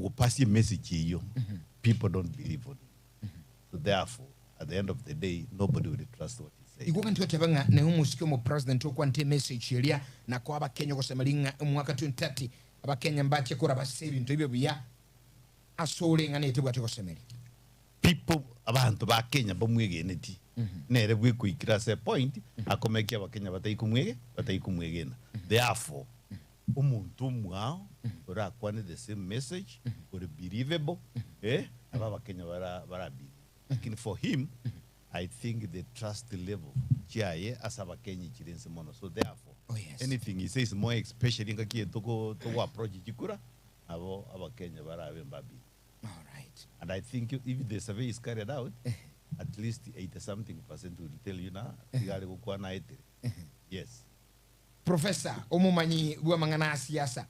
kukupasi message hiyo, people don't believe on it. So therefore, at the end of the day, nobody will trust what he says. Iguka ntiyo tebanga ne umusikio mu president okwante message elia na kwa abakenya kusemalinga mwaka 2030 abakenya mbache kura basebi nto ibyo bya asole ngane etebwa tekosemeli. People abantu ba Kenya bamwegeneti nere bwikuikira se point akomekia abakenya bataikumwegena. Therefore, umuntu mwao ora kwane the same message or believable abakenya bara believe. Lakini for him, I think the trust level chiaye asaba Kenya chirense mono. So therefore, anything he says more especially ngakie toko approach chikura abo Kenya bara bembabi. All right. And I think if the survey is carried out, at least 80-something% will tell you na tigale kukua na etere. Yes. Professor omumanyi bwa mangana siasa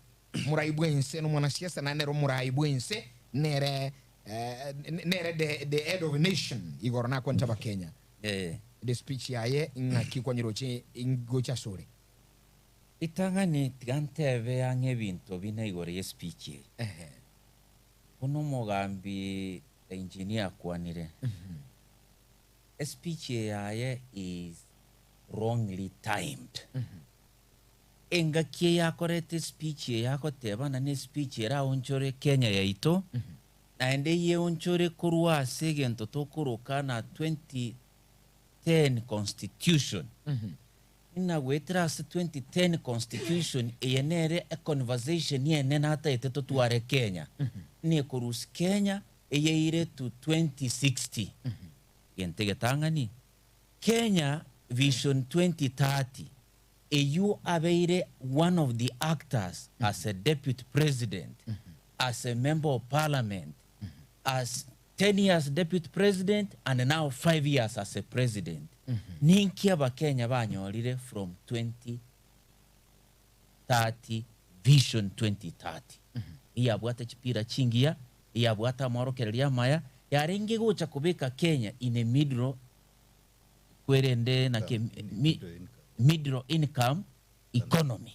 muraibwense no mwana siasa na nero muraibwense nere the head of a nation igor na kwanta ba Kenya. The speech yaye ngaki kwanyiroche ingocha sore. Itangani tigantebe ange bintu bina igor ye speech. Uno mogambi engineer kwanire. Speech yaye is wrongly timed. Engaki yakorete speech yako tebana ne speech era onchore Kenya yaito. Na ende ye onchore kurwa segento tokuruka na 2010 constitution. Ina wetras 2010 constitution yenere a conversation yene nata eteto tuare Kenya. Ni kurus Kenya eyeire to 2060. Yentege tangani. Kenya Vision 2030. You abeire one of the actors as a deputy president, as a member of parliament, as 10 years deputy president, and now 5 years as a president. Ninkia ba Kenya banyorire from 2030 Vision 2030. Iya bwata chipira chingia, iya bwata morokereria maya, yarengi gocha kubeka Kenya in a middle kwerende na middle income economy.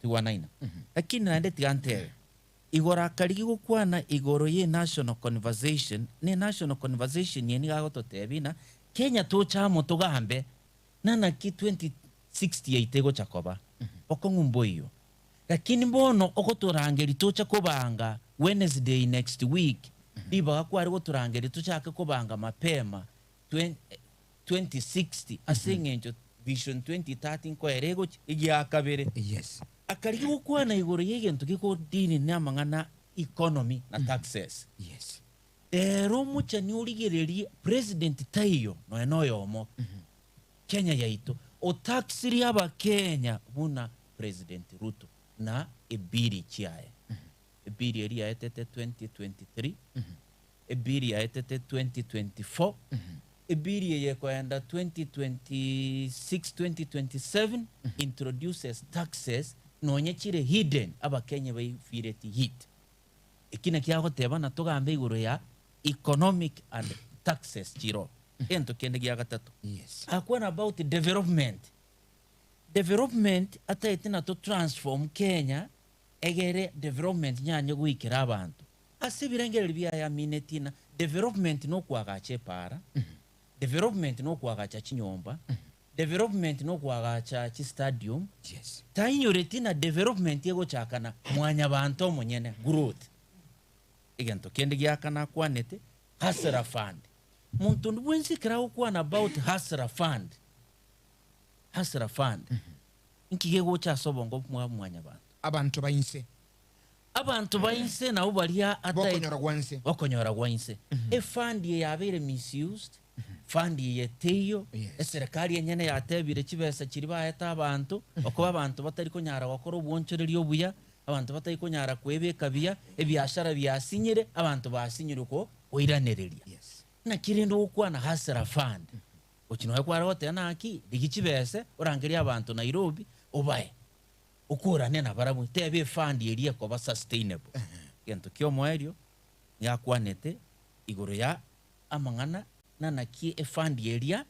Tiwanaina. Lakini naende tigante. Igora karigi gukwana igoro ye national conversation, ne national conversation yeni gagoto tebina Kenya tocha moto gambe nana ki 2060 itego chakoba. Okongumbo iyo. Lakini mbono okotorangeri tocha kobanga Wednesday next week. Diba kwari gotorangeri tocha kobanga mapema 2060 asengenjo Vision 2030 ko erego igi akabere. Yes. Akari gukwana igoro yegento giko dini namangana economy na taxes. Yes. Ero mucha ni urigereri president tayo no enoyomo. Kenya yaito o taxiri aba Kenya buna president Ruto na ebiri chiae. Ebiri eri aetete 2023. Ebiri aetete 2024. Ebiri yekoenda 2026-2027 introduces taxes no nyechire hidden aba Kenya bai fireti hit. Ekina kiago tebana togambe iguru ya economic and taxes chiro. Ento kende giaga tatu. Yes. Akwana about development. Development ata etina to transform Kenya egere development nyanya guikira abantu. Asibirengere bia ya minetina development no kwagache para. Development no kwagacha chinyomba. Development no kwagacha chi stadium. Yes. Tainyo retina development yego chakana mwanya bantu monyene growth. Igento kende gyakana kwanete hasra fund. Muntu ndwenzi krawo kwana about hasra fund. Hasra fund. Nkigego cha sobongo mwanya bantu. Abantu bayinse. Abantu bayinse na ubalia ata okonyora gwanse. E fund ye yabere misused. Fund ye teyo. Serikali yenyene yatebire kibesa kiriba eta abantu okuba abantu batari konyara wakora ubwonchereri obuya abantu batari konyara kwebeka biya ebyashara byasinyire abantu basinyire ko oiranereria. Yes. Na kirindo ukwana hasra fund. Okino kwara wote naki digikibese orangeria abantu Nairobi obaye. Ukura nena baramu tebe fund yeria ko ba sustainable. Gento kyo moerio yakwanete igoro ya amangana na kie fund yeria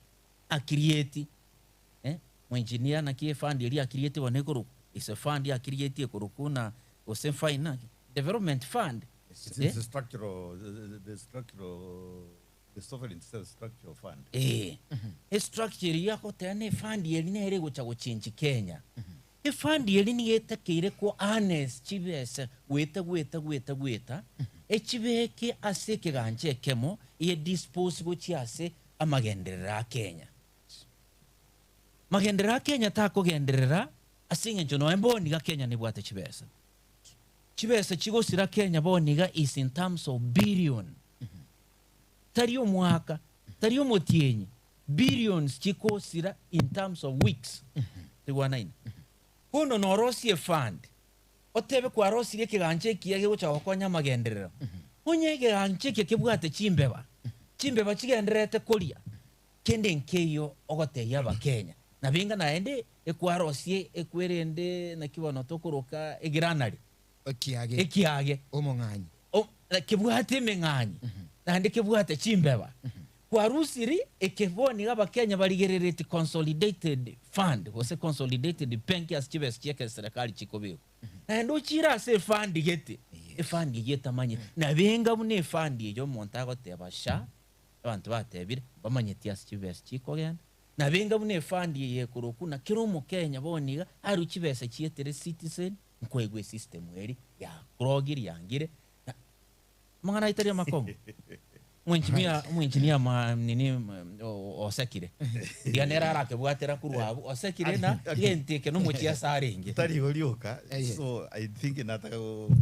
a create engineer na kie fund yeria create wanekoro is a fund ya create korukuna osemfaina development fund It's the structural, the sovereign structural fund. Structure yako tene fund yeli nere gucha guchinchi Kenya. Fund yeli ni yetakire ko honest chibese gweta. Chibeke aseke ganche kemo ye dispose go chiase amagenderera Kenya. Magenderera Kenya tako genderera asinge jono emboniga Kenya ni bwate chibese. Chibese chigosira Kenya boniga is in terms of billion. Tariyo mwaka, tariyo motienyi. Billions chikosira in terms of weeks. Tigwanaina. Kuno norosi fund. Otebe kwa rosi yeke ganche kiyage gocha wakonya magenderera. Onyege ganche kebwate chimbeba. Chimbeba chigenderete kolia. Kende nkeyo ogote yaba Kenya. Na binga naende ekwa rosi ekwerende na kibono tokoroka egiranari. Ekiage. Omong'anyi. Kebwate meng'anyi. Nande kebwate chimbeba. Kwa rusiri ekeboni gaba Kenya baligererete consolidated fund. Wose consolidated penki as chibes cheke serikali chikobeo. Na ndo chira se fund gete. Fund yeta manye. Na benga mune fund yo montago tebasha. Abantu batebire bamanyeti as chibes chikogen. Na benga mune fund ye kurokuna kiromo Kenya boniga aru chibes chietere citizen nkwegwe system eri ya krogiri yangire. Mangana itaria makongo. Mwenchinia ma nini osekire. Dianera rake bwatera kuruabu osekire na gente ke no mochia saringe. Tari golioka. So I think nataka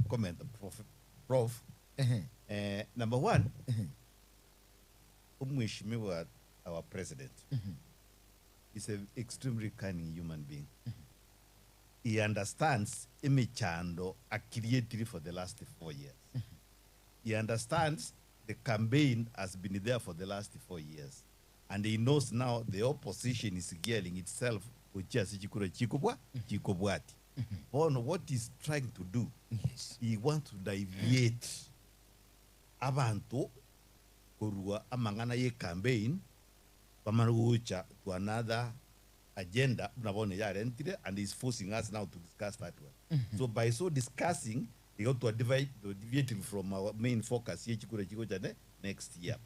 comment prof. Number one, umheshimiwa our president is an extremely cunning human being. He understands imechando created for the last 4 years. He understands the campaign has been there for the last 4 years. And he knows now the opposition is gearing itself on what he's trying to do. He wants to deviate abantu kurua amangana ye campaign pamarucha to another agenda and he's forcing us now to discuss that one. So by so discussing, they got to deviate from our main focus here next year.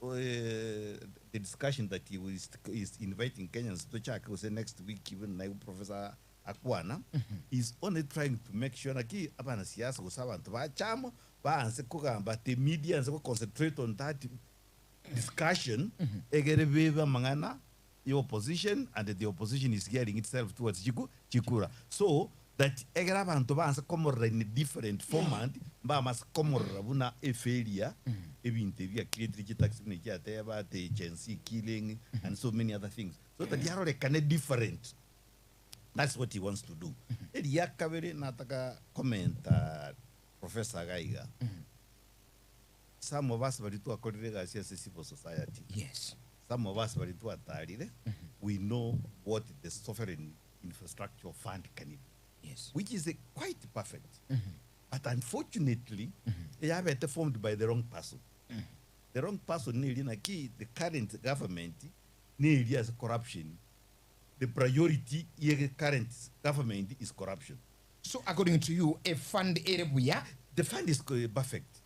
The discussion that he is inviting Kenyans to check was next week, even like Professor Akwana, is only trying to make sure that but the media concentrate on that discussion. The opposition, and the opposition is gearing itself towards Chikura. So that Egrabantovans come in a different format, Bamas Komorabuna a failure, even the creative tax about the agency killing and so many other things. So that they are kind of different. That's what he wants to do. Yakaveri Nataka comment Professor Gaiga. Some of us were to according as civil society. Yes. Some of us were to attire. We know what the sovereign infrastructure fund can be. Yes. Which is quite perfect. But unfortunately, they have it formed by the wrong person. The wrong person, the current government, has corruption. The priority of the current government is corruption. So according to you, a fund area, the fund is perfect.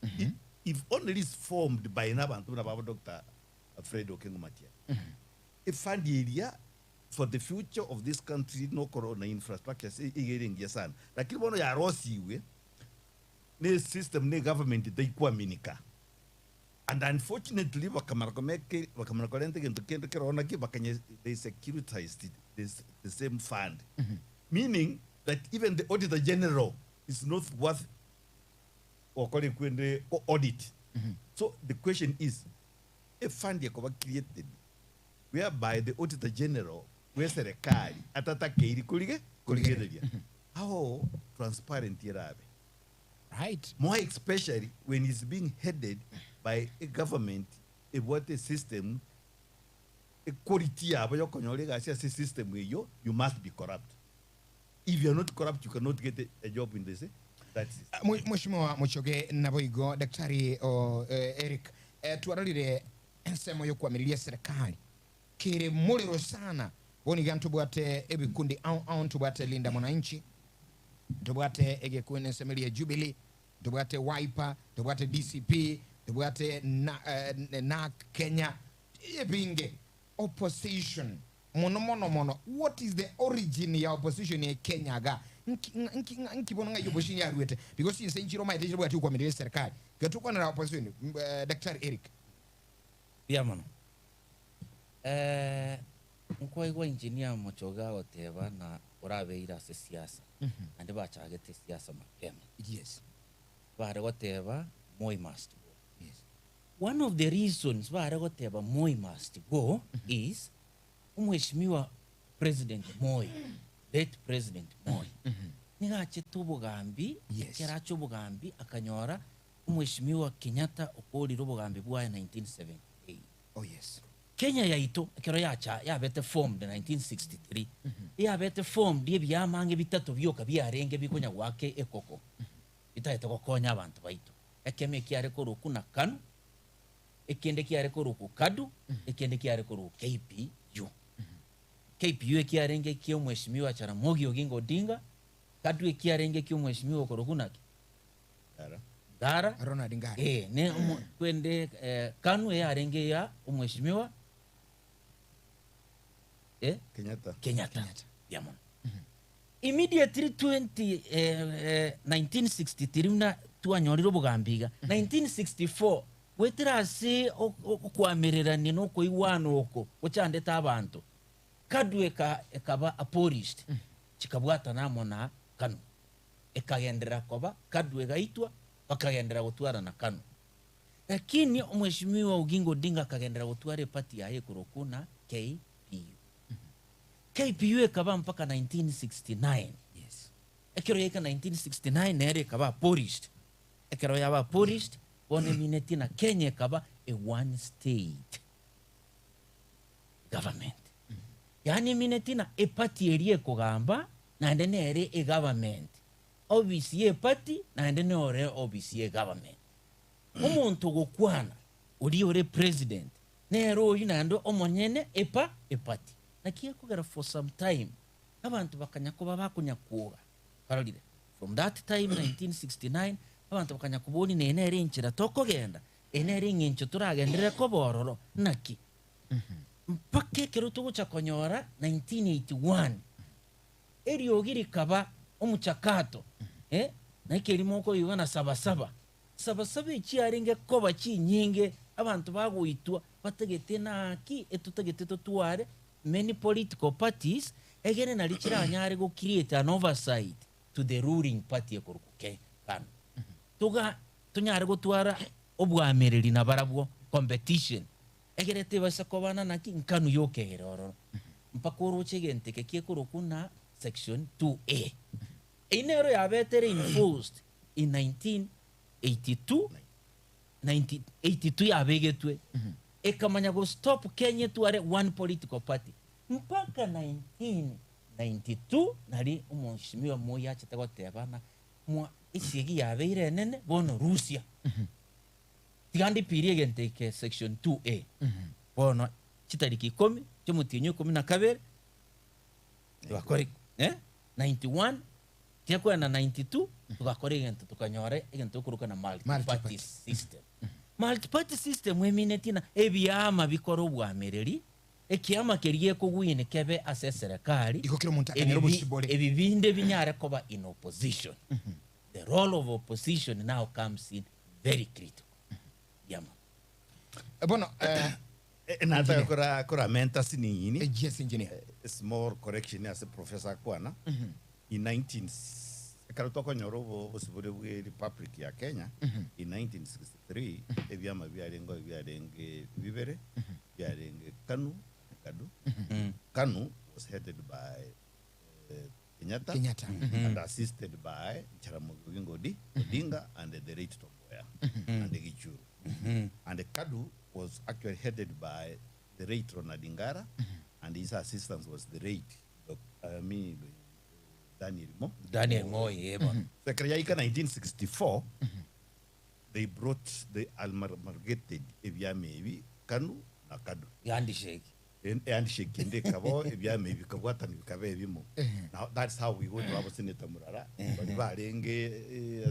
If only is formed by Dr. Alfredo Kengumatia. A fund area for the future of this country, no corona infrastructure, like one ya Rossi, ne system, ne government, they minika. And unfortunately, they securitized the same fund. Meaning that even the Auditor General is not worth or audit. So the question is, a fund created whereby the Auditor General, where serikali atataka kulige how transparent irabe, right? More especially when it's being headed by a government, a water system, a quality system where you must be corrupt. If you're not corrupt, you cannot get a job in this. That's it. Mheshimiwa Muchoge Naboigo, Daktari Eric, tuaralire ensemo yo kuamilia serikali kire muliro sana boni gantu bwate ebikundi au tubwate linda mwananchi tubwate egekuwa n'ensemero ya Jubilee, tubwate Wiper, tubwate DCP, tubwate NARC Kenya, ebinge opposition mono. What is the origin ya opposition ya Kenya ga nkibona nga opposition ya ruete because in senchiro ma iteje bwati kwa midele serikali gatuko na opposition. Dr. Eric biamano nkwaigwa engineer Mochoga oteba na urabeira se siasa ande bachagete siasa mapema. Yes. Bare goteba Moi must go. Yes. One of the reasons bare goteba Moi must go is umheshimiwa President Moi, late President Moi, nigache tubugambi Yes. keracho bugambi akanyora umheshimiwa Kenyatta okoliro bugambi bwa 1978. Oh yes. Kenya yaito kero yacha yabete formed 1963 yabete formed ebyamange bitatu byoka byarenge bikonya wake ekoko bitaite kokonya abantu baito ekeme kiare koruku na KANU ekende kiare koruku KADU ekende kiare koruku KPU. KPU ekiarenge kio mheshimiwa Jaramogi Oginga Odinga, KADU ekiarenge kio mheshimiwa Korokunaki Ngara Ronald Ngara. ne kwende KANU yarenge ya mheshimiwa Kenyatta. Diamond. Immediately 1963 na tuanyoriro bugambiga 1964 wetirasi okwamerera nino ko iwano oko ochandeta abantu KADU ekaba abolished chikabwata namo na KANU ekagendera koba KADU egaitwa bakagendera gutwara na KANU, lakini mheshimiwa Oginga Odinga akagendera gutwara party yaye kurokuna KPU ekaba mpaka 1969. Yes. Ekero yeka 1969 nere ekaba abolished. Ekero yaba abolished one minute na Kenya ekaba a one state government. Yani minute na e party eri ekogamba na ndene ere e government. Obviously e party na ndene ore obviously e government. Omuntu gokwana uri ore president nero oyu nando omonyene e party. Nakia kugera for some time abantu bakanyakuba bakunyakuga karolire from that time 1969 abantu bakanyakuboni nenere inchira tokogenda enere ngincho turagendere ko bororo naki mpake kero tugucha konyora 1981 eri ogiri kaba omuchakato na kelimo ko yibana sabasaba ichiarenge koba chinyinge abantu baguitwa bategete naki etutegete tutuare many political parties egene na lichira anyare go create an oversight to the ruling party ekoruke KANU tunyare go twara obwamereri na barabwo competition egere tebasa kobana na KANU yokeroro mpaka uruche gente ke kurukuna section 2A inero yabetere enforced in 1982 yabegetwe ekamanya go stop Kenya tuare one political party mpaka 1992 nari umheshimiwa Moi achatego tebana mwa isiegi yabeire nene bono Russia tigandi pirie gente ke section 2A bono chitariki 10 chomutinyo 12 bakore 91 tiakwa na 92 tukakore gente tukanyore gente kuruka na multi-party system. Multi-party system weminatina ebyama bikoro bwamereri ekiama keriye kugwine kebe ase serikali Ikokiro muntu akanyero busibole. Ebibinde binyare koba in opposition. The role of opposition now comes in very critical. Yama. Bueno, nata kora menta sini ini yes engineer. small correction as a professor kwana in 19 karuto nyoro busibule bwe Republic ya Kenya in 1963 ebyama byarenge bibere byarenge KANU KADU. KANU was headed by Kenyatta and assisted by Jaramogi Oginga Odinga and the late Tom Mboya and the Gichuru. And the KADU was actually headed by the late Ronald Ngara and his assistant was the late Daniel Moi. So, in 1964, they brought the amalgamated ebyama KANU na KADU. Yandi shake. handshake kende kabo ebyame bikabwatana bikabe bimo. Now that's how we go to our senator Murara. Bali barenge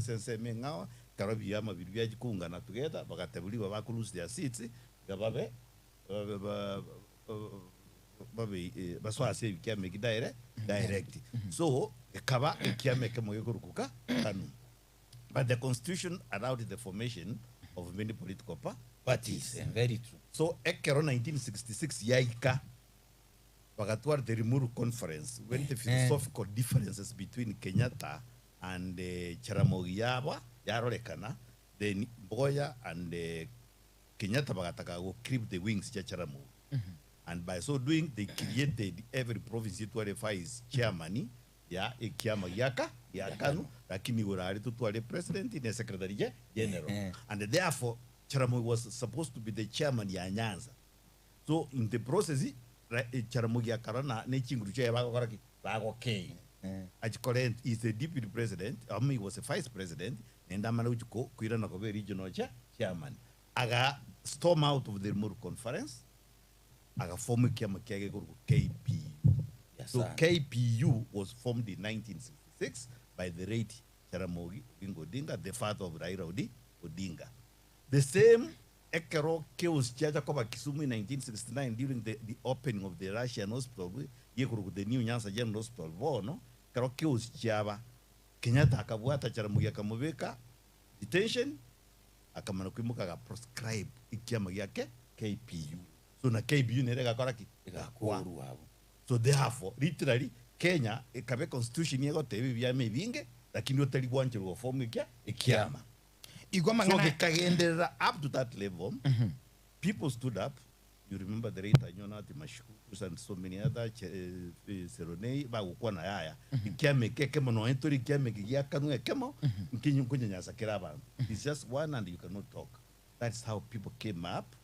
SNCM ngawa karabi yama bibya gikungana together bagatebuliwa bakulose their seats gababe baswase bikyame direct. So ekaba ekyame kemoye kurukuka kanu. But the constitution allowed the formation of many political parties. Very true. So ekero 1966 yaika wakatwara the Limuru conference when the philosophical differences between Kenyatta and Jaramogi yarorekana, then Mboya and Kenyatta bagataka go clip the wings cha Jaramogi. And by so doing, they created every province to is chairman ya ekiama yaka yakanu lakini urari tutwale president in a secretary general. And therefore Jaramogi was supposed to be the chairman ya Nyanza. So in the process Jaramogi akarana ne chinguru cha bago K. Achikore is the deputy president, he was a vice president, and amana uchuko kuira na kobe regional chairman. Aga storm out of the Limuru conference. Aga form kiama kiage KPU. Yes, so KPU was formed in 1966 by the late Jaramogi Oginga Odinga, the father of Raila Odinga. The same Ekero Chaos Chacha Koba Kisumu in 1969 during the opening of the Russian hospital, the new Nyanza General Hospital, no? Kero Chaos Chaba, Kenyatta akabuata Jaramogi akamubeka detention, akamanakuimuka proscribe ikiama yake KPU. So na KPU nerega koraki Igakuru abo. So therefore, literally, Kenya ekabe constitution yego tebi byame binge lakini otali bwanchiro form ikiama. So kikagenderera up to that level, people stood up. You remember the rate Anyona Timashuku and so many other Seronei bagukwa na yaya. Ikiame kekemo no entori ikiame kiyakanu ekemo nkinyu kunyanyasa kiraba. It's just one and you cannot talk. That's how people came up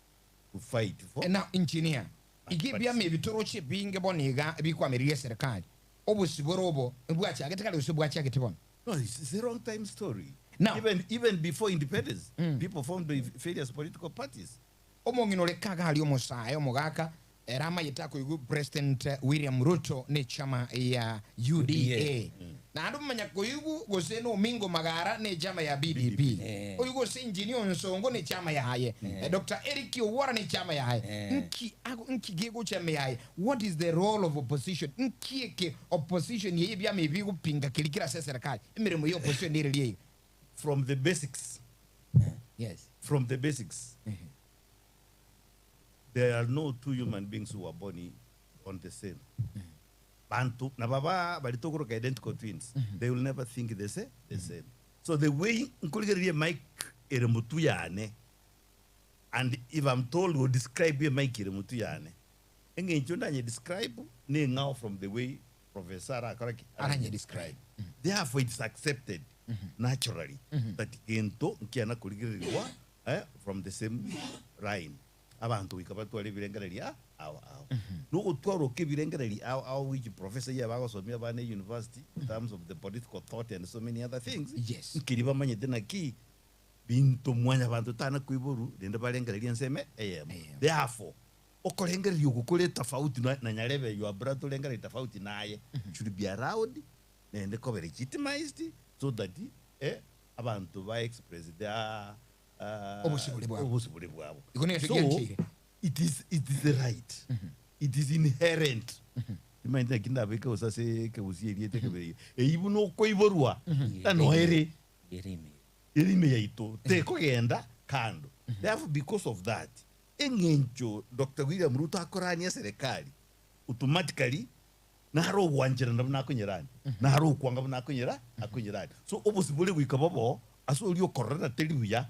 to fight for. And now engineer igibya me bitoroche binge boniga bikwamerie serikali obusiborobo bwacha agetekale usubwacha agetebon. No, it's a wrong time story. Now, even before independence, people formed the various political parties. Omongino lekaga hali omusayo mogaka erama yitako yugu President William Ruto ne chama ya UDA. Na ando manya koyugu goseno Mingo Magara ne chama ya BDP. Oyugo se engineer Nsongo ne chama ya haye. Dr. Eric Owora ne chama ya haye. Nki gego chama ya haye. What is the role of opposition? Nki eke opposition ye bia me bigu pinga kilikira serikali. Emere mo yo opposition ne reliye. From the basics. Yes. From the basics. There are no two human beings who are born on the same. Bantu, na baba, balitokoro identical twins. They will never think the same. So the way nkuligere Mike eremutu yane, and if I'm told to describe Mike eremutu yane, enge nchonda nye describe ne ngao from the way Professor Aranye describe. Therefore it's accepted naturally that ento nkiana kuligere from the same line. Abantu ikabatwale birengereri awo no utwaro ke birengereri awo which professor ya bagosomia bane university in terms of the political thought and so many other things. Yes. Nkiriba manye tena ki bintu mwanya bantu tana kuiboru dende barengereri nseme therefore okorengereri ukukole tofauti na nyarebe your brother rengereri tofauti naye should be allowed and ko legitimized so that abantu ba express their obusibule bwabo. So it is the right. It is inherent. Imagine kinda beka usase ke usiye te ke even no koiborwa tano ere erime yaito te kogenda kando. Therefore because of that engencho Dr. William Ruto akorania serikali automatically naro wanjira na kunyerani naro kwanga na kunyerani so obusibule bwikababo aso ulio korona telibuya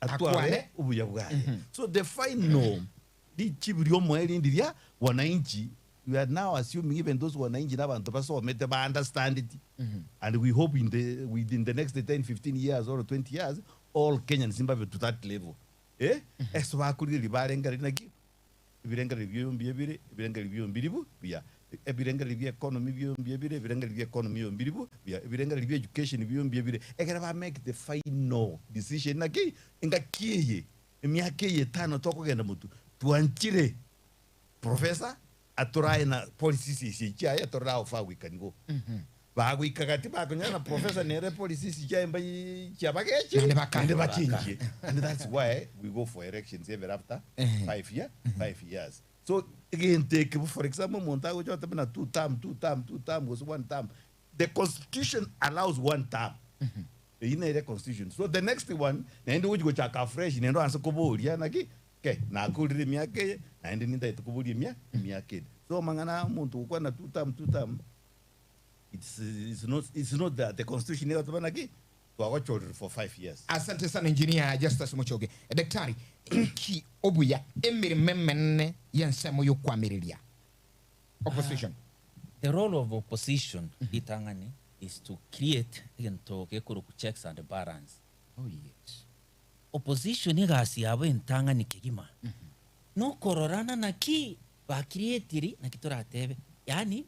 atwale ubuya bwaye. So the final di chibrio mweli ndiria wananchi, we are now assuming even those wananchi n'abantu basomete ba understand it, and we hope within the next 10-15 years or 20 years all Kenyans Zimbabwe to that level eso bakuri libarenga rinaki ibirenga byombi ibirenga byombi bya ebirenga libya economy byombi ebirenga libya economy byombi bya ebirenga libya education byombi egera ba make the final decision naki ingakiye emyaka ye tano tokogenda mutu tuanchire professor atorae na policy si chia ya torao fa wikanigo ba wikagati ba kunyana professor nere policy si chia mba chia bagechi and ba change and that's why we go for elections ever after 5 years. So again, take for example, Montago Jotabana 2 term was 1 term. The constitution allows 1 term. The constitution. So the next one, na which go chaka fresh, nendo answer koboria naki. Okay, na kuliri miake, na ndi ninda itukuburia miake. So mangana muntu kwa na 2 term. It's not that the constitution is tabanaki. Our children for 5 years. Asante sana engineer Justus Muchoge. Daktari, inki obuya emiri memene yensemo yokwamirilia. Opposition. The role of opposition itangani is to create into checks and balance. Oh yes. Opposition igasi yabo intangani kigima. No kororana na ki ba create na kitora tebe. Yani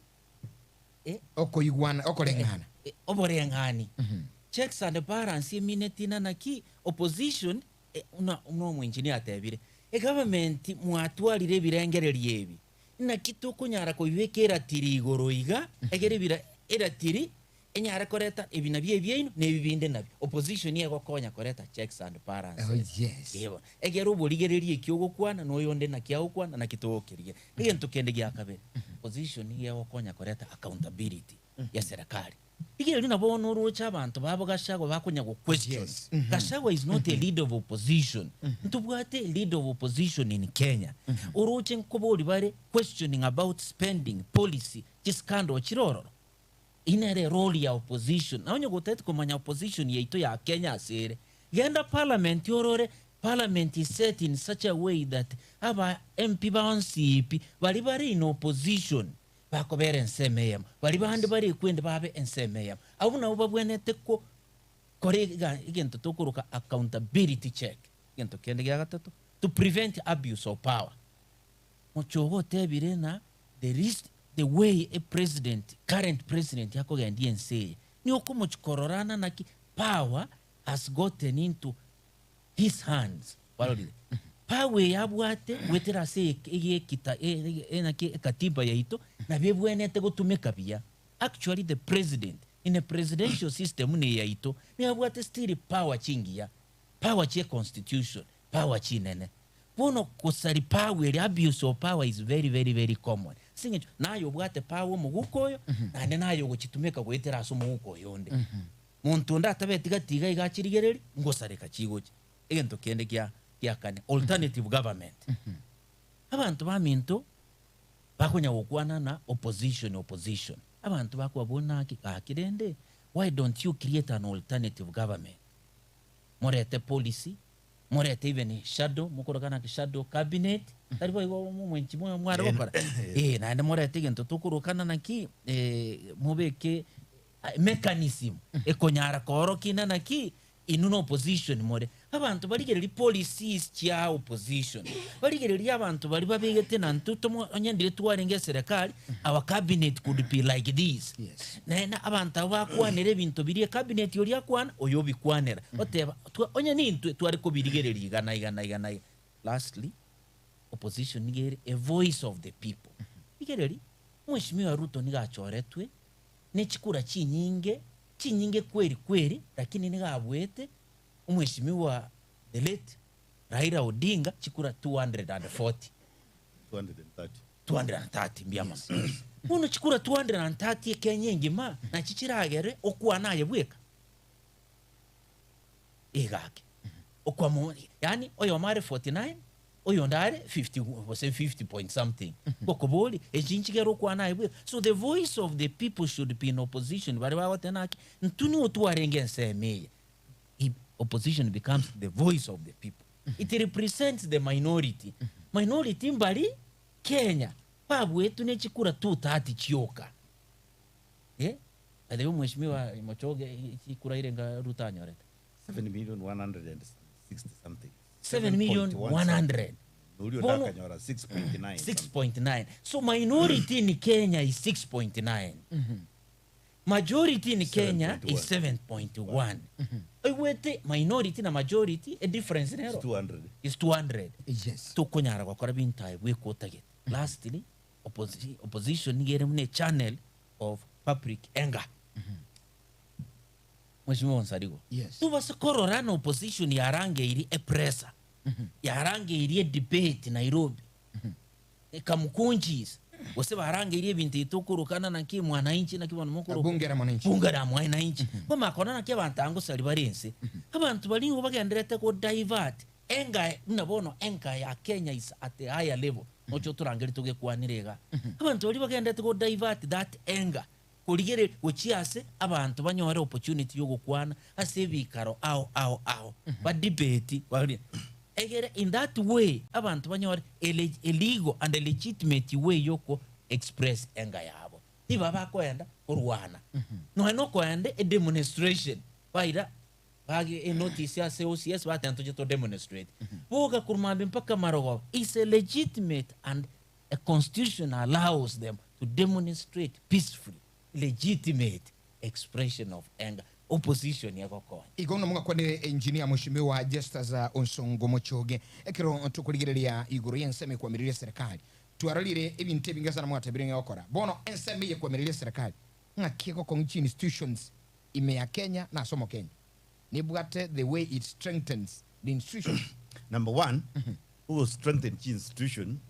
okorengana. Oborengani. Checks and balance minatina na ki opposition uno engineer tebire. Government mwatwalire birengereri ebi. Na kitu kunyara ko bibekera tiri igoroiga egere bira era tiri enyara koreta ebina byebyeino ne bibinde nabyo. Opposition yego konya koreta checks and balance. Oh yes. Yebo. Egere uboligererie kyogokwana no yonde na kyagokwana na kitokerie. Egento kende gya kabere. Opposition yego konya koreta accountability ya serikali. Igeri na bono urucha abantu babo gashago bakunya go questions. Gashago is not a leader of opposition. Ntubwate leader of opposition in Kenya. Uruche nkobori bare questioning about spending policy chiskando chiroro. Inere role ya opposition. Na onyo gotete kumanya opposition yeito ya Kenya asere. Genda parliament yorore. Parliament is set in such a way that aba MP baonsipi bari in opposition. Bakobere ensemeyam bali bandi bari kwende babe ensemeyam abuna ubabwenete ko korega igento tokuruka accountability check igento kende gya gatatu to prevent abuse of power mochogo tebire na the way a current president yako gandi ense ni okumo chikororana na ki power has gotten into his hands walodile pawe yabwate wetera se kita na katiba yaito na bebwenete gutumika bia. Actually the president in a presidential system ne yaito ni yabwate still power chingia power che constitution power chinene bono kusari power abuse of power is very common singe nayo bwate power mugukoyo nande nayo guchitumika gwetera aso mugukoyo onde muntu nda tabetiga tiga igachirigereri ngosareka chigoche egento kende kya yakane alternative government. Abantu baminto bakonya okwana na opposition. Abantu bakwabona akirende, why don't you create an alternative government? Morete policy, morete even shadow, mukorogana ki shadow cabinet. Taribo igo mwenchi mwe mwara bakora. Na morete gento tukurukana na ki mubeke mechanism ekonyara korokina na ki inuno opposition more abantu baligereri policies kya opposition baligereri abantu bali babegete na ntuto onyandire tuwarenge serikali our cabinet could be like this. Yes. Na abantu abakwanira ebintu biri cabinet yori akwana oyo bikwanira oteba onya nintu twari ko birigereri igana. Lastly, opposition nigere a voice of the people. Igereri Mheshimiwa Ruto nigachoretwe nechikura chinyinge kweri lakini nigabwete umheshimiwa the late Raila Odinga chikura 230 mbiyama uno chikura 230 Kenya ngima na chichiragere okwa naye bweka igake okwa mo yani oyo mare 49 oyo ndare 50 point something kokoboli ejinchigero kwa naye bwe. So the voice of the people should be in opposition bari bawatenaki ntuni otuwarenge nsemeye. Opposition becomes the voice of the people. It represents the minority. Minority mbali Kenya babu etu nechikura 230 chioka adeyo mheshimiwa Mochoge chikura irenga rutanyoreta 7,160 something 7,100,000. 6.9. So minority in Kenya is 6.9. Majority in Kenya is 7.1. Wete minority na majority a difference nero. It's 200. Is 200. Yes. To konyara kwa bintai we kotaget. Lastly, opposition gere mune channel of public anger. Mheshimiwa Nsarigo. Yes. Tubase kororana opposition yarange iri pressure. Yarange iri debate Nairobi. Kamukunjis. Wose barange iri bintu itukurukana na ki mwananchi na kibona mukuru. Bunge la mwananchi. Bunge la mwananchi. Bama kona na kibanta ango sali barense. Abantu balingo bagenderete ko divert. Enga nabono enga ya Kenya is at a higher level. Ocho turangeri tuge kwanirega. Abantu bali bagendete ko divert that anger. Kuligere uchiase abantu banyore opportunity yo gukwana ase bikaro ao ba debate wali egere in that way abantu banyore illegal and legitimate way yoko express enga yabo tiba bakwenda kurwana no kwende a demonstration baira bagi a notice ya COCS batento to demonstrate boga kurmambe mpaka marogo is a legitimate and a constitution allows them to demonstrate peacefully legitimate expression of anger opposition yako igono mga kwa ni engineer mheshimiwa Justus Onsongo Mochoge ekero tukuligereria iguru yenseme kwa mirire serikali tuaralire ebintu ebingasa na mwatabire ngakora bono enseme ye kwa mirire serikali ngakiko kwa nchi institutions ime ya Kenya na somo Kenya nibwate the way it strengthens the institution. Number one, who will strengthen the institution,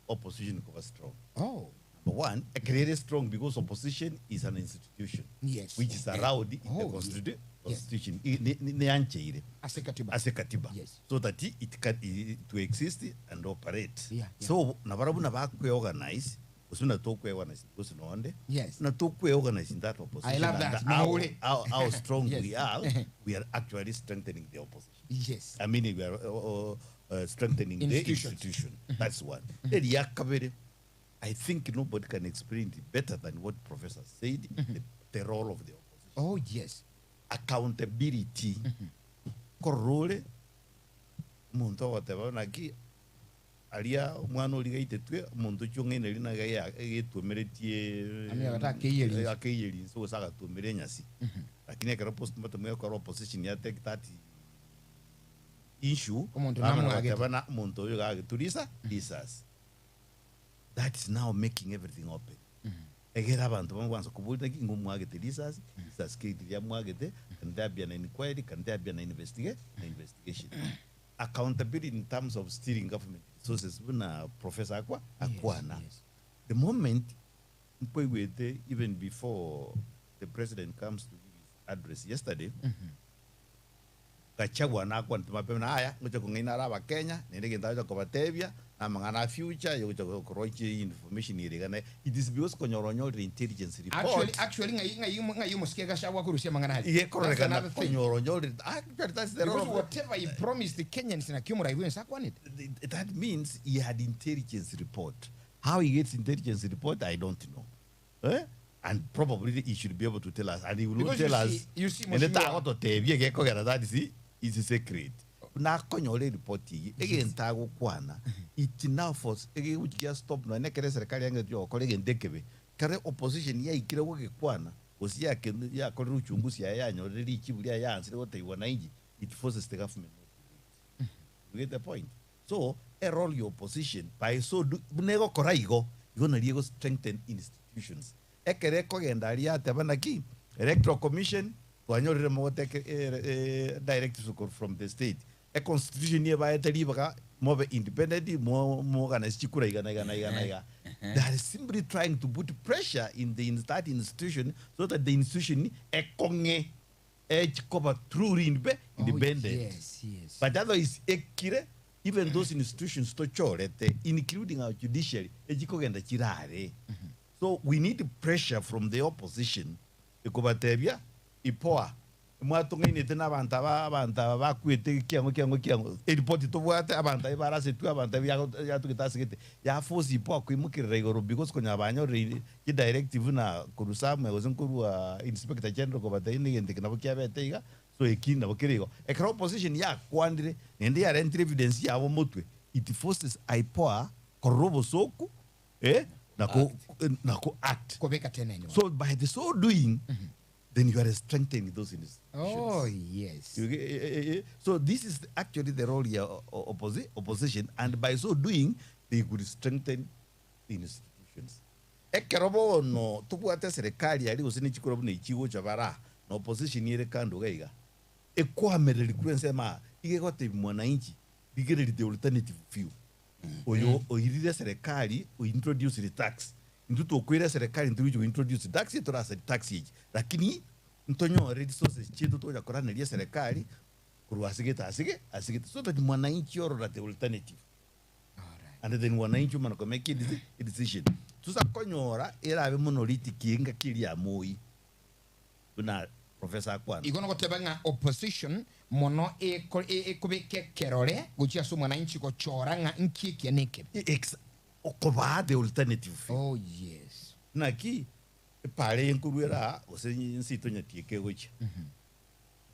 opposition is strong. Oh. Number one, a created strong because opposition is an institution. Yes. Which is allowed in the constitution. As a katiba. Yes. So that it can to exist and operate. Yeah. So, nabarabu nabakwe organize. Usuna tokwe organize. Usuna onde. Yes. Na tokwe organize in that opposition. I love that. How strong Yes. we are actually strengthening the opposition. Yes. I mean, we are strengthening the institution. That's one. Then I think nobody can explain it better than what Professor said, the role of the opposition. Oh, yes. Accountability. Korole, muntu whatever, naki, alia, mwano liga itetwe, muntu chunga nelina gaya, tumeretie, akeyeli, so saga tumerenyasi. Lakini kero post matomwe kwa opposition ya take that issue, na muntu yoga turisa, disas. That is now making everything open. Egera abantu bamwanza kubuta ki ngumwagete lisas kiti ya mwagete, can there be an inquiry, can there be an investigation. Accountability in terms of steering government resources buna Professor Akwana. The moment even before the president comes to give his address yesterday, Kachagwa na kwa tumapema haya ngoja kungina raba Kenya nende kitaja kwa batevia na mangana future yo kurochi information irigana it is because konyoronyo the intelligence report actually ngai musikia Gachagua kurusia mangana hali ye correct na konyoronyo that's the role of whatever he promised the Kenyans na kiumura iwe sakwa it that means he had intelligence report. How he gets intelligence report I don't know. And probably he should be able to tell us, and he will not tell us. You see, and that is a secret. Na konyole reporti again tago kwana it now force again which just stop no ne kere serikali yange yo kolege ndekebe kare opposition ya ikire woke kwana osia ke ya kore uchunguzi ya yanyo riri chibulia ya ansire wote wananchi it forces the government. You get the point? So a role your opposition by so nego koraigo you gonna liego strengthen institutions ekere kogenda ria tabanaki electoral commission wanyorire mote directives from the state a constitution nearby telibaga more independent more gana chikura igana that is simply trying to put pressure in that institution so that the institution ekonge cover truly independent. Yes. But otherwise ekire even those institutions to chorete including our judiciary ejikogenda chirare. So we need pressure from the opposition. Ikobatebia ipoa mwatunga tena abantu bakwete kiango report to bwate abantu ibarase tu abantu ya tukitasigete ya force ipoa kwimukirira igoro because konya banyo ki directive na kurusama ozinkuru inspector general ko bataini ngende kana bukyabeteiga so ekinda bukirigo ekra opposition ya kwandire nende ya rent evidence yabo mutwe it forces ipoa korobo soku nako act. So by the so doing, then you are strengthening those institutions. Oh yes. So this is actually the role of opposition, and by so doing, they could strengthen institutions ekero bono tubwate serikali ari gose nichikoro bune ichigo chabara na opposition yere kando gaiga ekwamereri kurensema igegote mwananchi bigereri the alternative view oyo oyirire serikali o introduce the tax nduto kwira serikali ndujo introduce tax itorasa tax yiki lakini ntonyo resources chetu toja korana serikali kuruasigeta asige so that mwananchi oro the alternative. And then wananchi manako make a decision tusa konyora era be monolithic inga kilia moi una professor akwana igono gotebanga opposition mono ekubike kerore guchia so mwananchi ko choranga nkikia neke okoba the alternative. Oh yes naki pare enkuruera osenyi nsito nyatieke gocha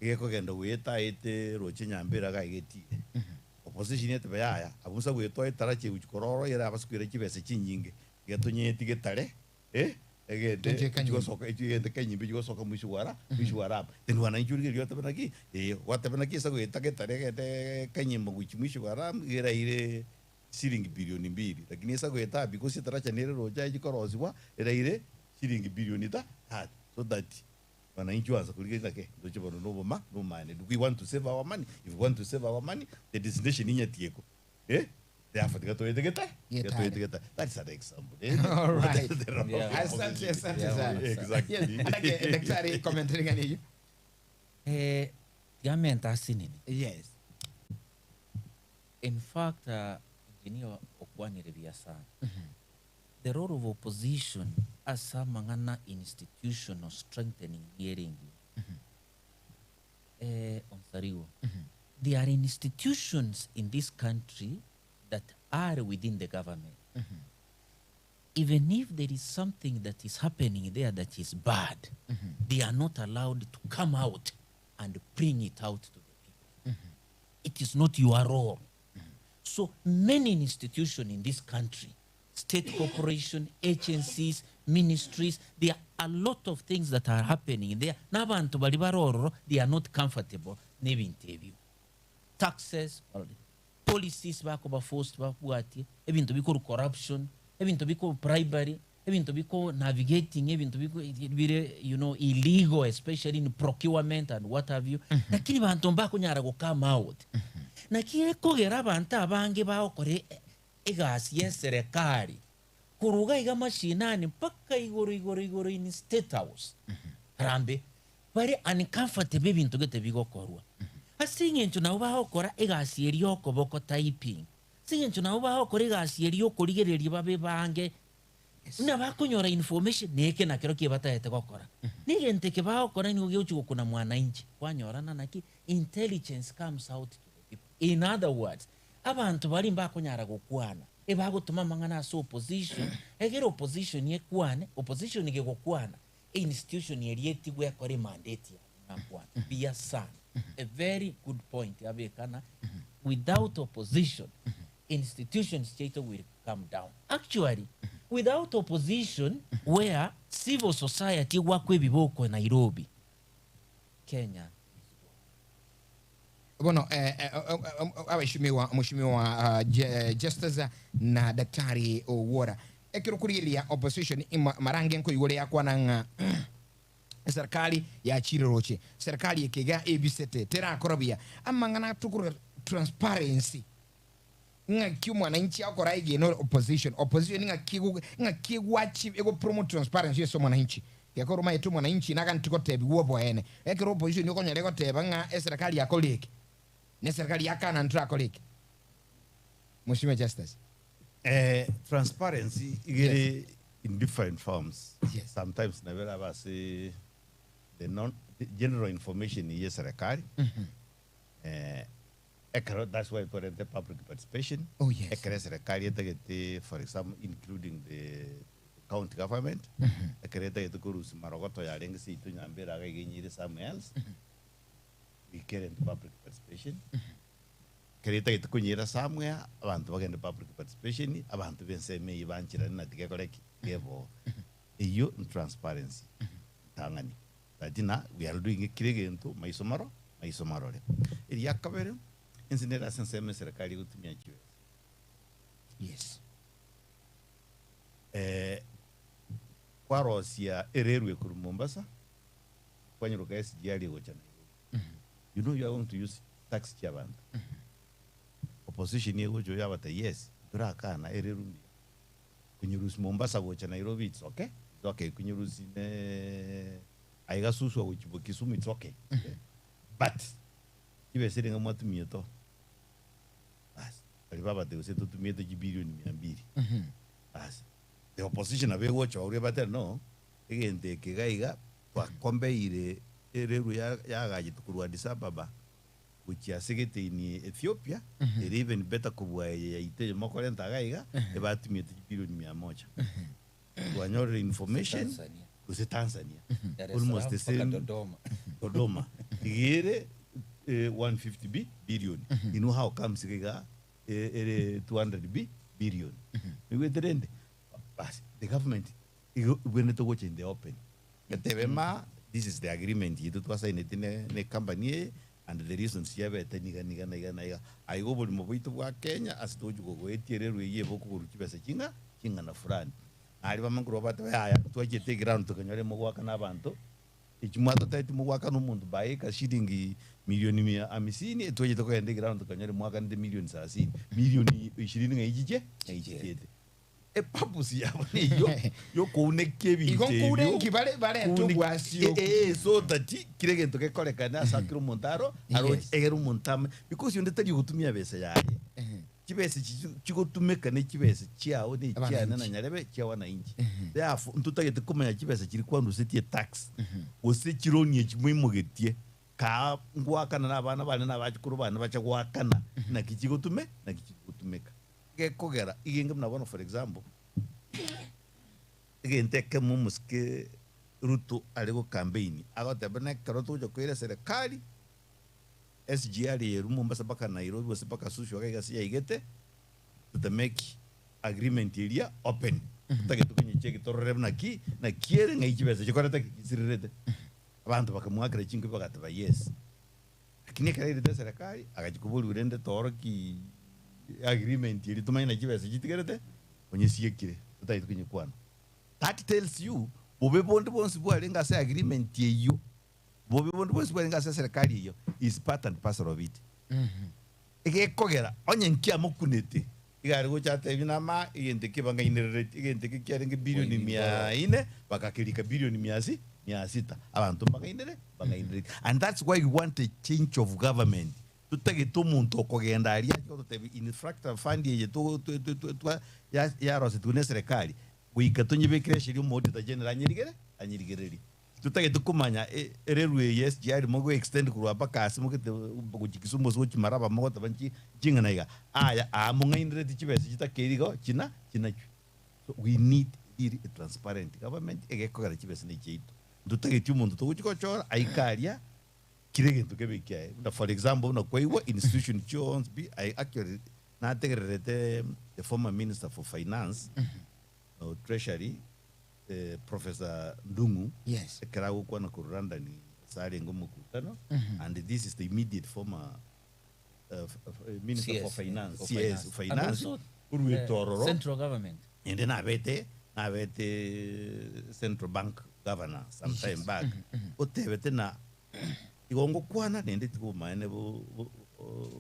igeko gendo weta ite roche nyambira ga igeti opposition yete bayaya abusa gwetwa itarache uchikororo yera abaskwira kibese kinyinge getonye tigetare egende kigosoka igende kanyimbe kigosoka mwishwara then wananjuri ryote banaki wate banaki sa gweta getare gete kanyimbo gwishwara gera ire shilingi bilioni 2 lakini sa gweta because itarache nere roja ikorozwa era ire shilingi bilioni 3 so that wananchi waza kuligeza ke ndoche bono no money. Do we want to save our money? If we want to save our money, the destination inya tieko therefore geta that's an example. All right. Asante sana. Exactly. Daktari commentary gani hiyo Government asini. Yes. In fact, engineer Okwani revia sana. The role of opposition as some mangana institutional strengthening hearing. Onsariwo. There are institutions in this country that are within the government. Even if there is something that is happening there that is bad, they are not allowed to come out and bring it out to the people. It is not your role. So many institutions in this country, state corporation, agencies, ministries, there are a lot of things that are happening there. N'abantu bali baroro, they are not comfortable n'ebintu. Taxes, policies bako ba forced bakuati, ebintu biko corruption, ebintu biko bribery, ebintu biko navigating, ebintu biko illegal, especially in procurement and what have you. Lakini bantu mbako nyara go come out. Na kieko gera banta abange baokore igasi yeserekari kuruga iga mashinani mpaka igoro in state house rambe bari uncomfortable bintu gete bigokorwa asinge ntu na ubaho kora igasi eriyo koboko typing singe ntu na ubaho kora igasi eriyo kurigereria babe bange na bakunyora information neke na kero kibatayete gokora nigente ke baho kora ni ugiuchi gukuna mwananchi kwanyorana naki intelligence comes out to the people. In other words, abantu bari mbakunyara gukwana ebagutuma mangana so opposition egero opposition yekwane opposition igekwana institution yerieti gwe kore mandate ya nakwana bia sana. A very good point abekana. Without opposition institutions state will come down. Actually without opposition where civil society wakwe biboko Nairobi Kenya. Bueno, mheshimiwa Justice na Daktari Owora ekirukuriria opposition marange nko igore yakwa nanga serikali ya Chiroche serikali ekega ebisete tera korobia amangana tukuru transparency nga kiumwa na nchi akora ige no opposition nga kigwachi ego promote transparency yeso mwananchi yakoro mayetu mwananchi naga ntiko tebi wobo ene ekiro opposition yoko nyareko teba nga serikali ya koleke ne serikali yakana ntra koleke. Mheshimiwa Justice, transparency igere in different forms. Yes. Sometimes never ever say the general information is serikali. That's why we the public participation. Oh yes. For example, including the county government. Marogoto ya lengi ito nyambera ga somewhere else. We carry into public participation. Kereta ito kunyira somewhere abantu bagenda public participation abantu bense me ibanchira na tigekoreki gevo. Iyo transparency. Tangani. Dadina we are doing kiregento maisomaro le. Iri yakabere insinera sense serikali gutumia chiwe. Yes. kwarosia ererwe kuru Mombasa kwanyiruka SGR gocha Nairobi. You know you are going to use taxi chabanda. Opposition ye gocho yabata yes turakana ererumi kunyirusi Mombasa gocha Nairobi, it's okay. It's okay kunyirusi ne aiga susu gochibo Kisumu, it's okay. But ibe sitting amatu mieto as alibaba te useto tu mieto bilioni 200 as the opposition abe gocho aure bater no egente ke gaiga kwa kombe ire ereru ya gaji tukuru Addis Ababa uchiasegete ni Ethiopia, ere even better kubwa ya ite mokorenta gaiga ebatu mieto bilioni 100 wanyor information kuse Tanzania almost the same Dodoma igere 150 billion. You know how comes giga 200 billion. We trend. The government we need to watch in the open. This is the agreement. You do sign it in a company, and the reasons you have a niga. I go with Mobito Kenya as to go etiere we boku ruchiba chinga na furani. I remember Robert to take ground to Kanyare Mwaka Nabanto. Ichumata tati mwaka no mundo baeka shilingi milioni 150 etoje toka ende ground to Kanyare mwaka ndi milioni 30 milioni 20 ngayije papusi yabo yo connect bi igon kurengi bare to gwasio so that kirege to ke kolekana sakiro montaro aro egero montame because yonde tali gutumia besa yaye kibese kigutumeka ne kibese kiawo ne kiana na nyarebe kiawa na inji therefore ntutagete kumenya kibese kiri kwandu setie tax ose kironie kimwimugetie ka ngwakana n'abana bane n'abakuru bane bacha gwakana na kigutumeka gekogera igenge mnabona for example igenteke mumuske Ruto alego campaign agotabana karoto jo kwira serikali SGR yeru Mombasa baka Nairobi wase baka sushu waka igasi ya igete to make agreement area open take tukinye cheki torreb na ki na kiere ngai kibese chikora take sirrete abantu baka mwakira chingo baka taba yes lakini kale ile serikali akajikubuli urende toroki agreement iri tumaina kibese chitigerete onye siekire tutai tukinye kwana that tells you bobe bondi bonsi bwalenga se agreement yeyo bobe bondi bonsi bwalenga se serikali yeyo is part and parcel of it ege kogera onye nkia mokunete igari go chate binama igente kibanga inerere igente kikyarenge bilioni 400 bakakirika bilioni 600 abantu banga inere and that's why we want a change of government tutege to muntu okogenda ali cyo tebi infrastructure fund ye to ya rose tune serikali wikatonye bekreshe mu auditor general anyirigereri tutage tukumanya ererwe yes jari mogo extend kurwa bakasi mukete kugikisumo zo kimaraba mogo tabanchi jingana iga aya amunga indire tikibese kitakerigo kina so we need a transparent government egekogara kibese ne kito tutage tumuntu to kukikochora aikaria kirege tukebekya for example na kwaiwa institution jones be I actually na tegerete the former minister for finance treasury Professor Ndungu yes karago kwa na kuranda ni sare ngomu kutano and this is the immediate former minister for finance CS finance urwitororo central government ende na bete central bank governor sometime back otebete na igongo kwana nende tukumane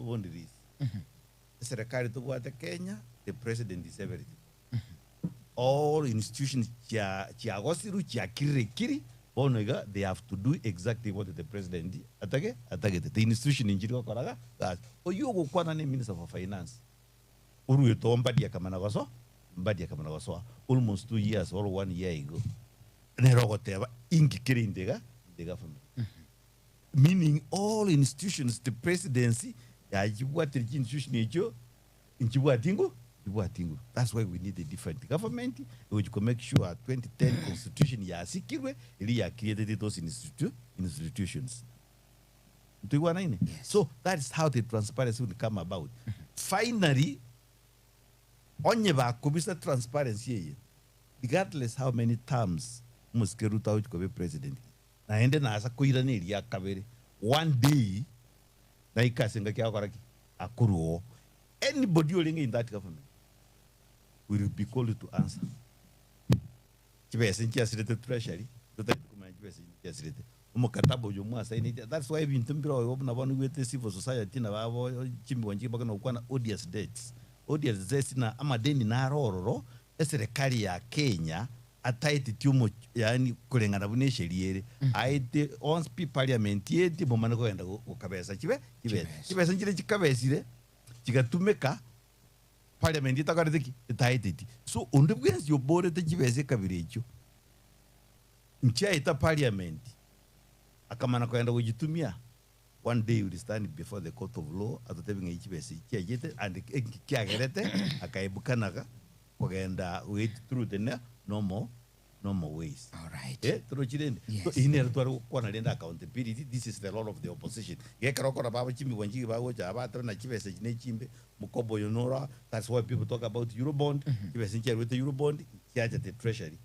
bondiris serikali tukwata Kenya the president is everything all institutions chia gosiru chia kiri bonoiga they have to do exactly what the president atage the institution injiri koraga that oyugo kwana ne minister for finance uru to mbadia kamana goso almost 2 years or 1 year ago ne rogoteba inkikiri indega the government meaning all institutions the presidency ya jibwate institution ejo injibwatingo. That's why we need a different government which can make sure 2010 constitution ya sikirwe ili ya created those institutions. Yes. So that is how the transparency will come about. Finally, onye ba kubisa transparency regardless how many terms muskeruta uchi kobe president. Na ende na asa kuirani ili ya kabere. One day na ikasenga kia koraki akuruo. Anybody in that government will be called to answer. kibese nkiasirete treasury tutaite kumanya kibese nkiasirete umukataba uyu mwasaini. That's why ibintu mbiro obuna banu wete civil society na babo chimbi wanjiki bakana ukwana odious debts na amadeni na rororo serikali ya Kenya ataiti tiumo yani kulengana bune sheriere aite once parliament yeti bomana kwenda ukabesa kibesa njire kikabesire kigatumeka parliament itakarite itaiti so undu bwenzi yobore te kibese kabirecho nchaita parliament akamana kwenda kujitumia. One day you will stand before the court of law atatebinga ikibese kiagete and kiagerete akaibukanaga kugenda wait through the normal ways. All right. Through chirende. Yes. So inere twaro kwana lenda accountability. This is the role of the opposition. Yekarokora baba chimbi wanjiki bawo cha abatro na kibese chine chimbe mukobo yonora. That's why people talk about Eurobond. Kibese nchia with the Eurobond kiaja the treasury.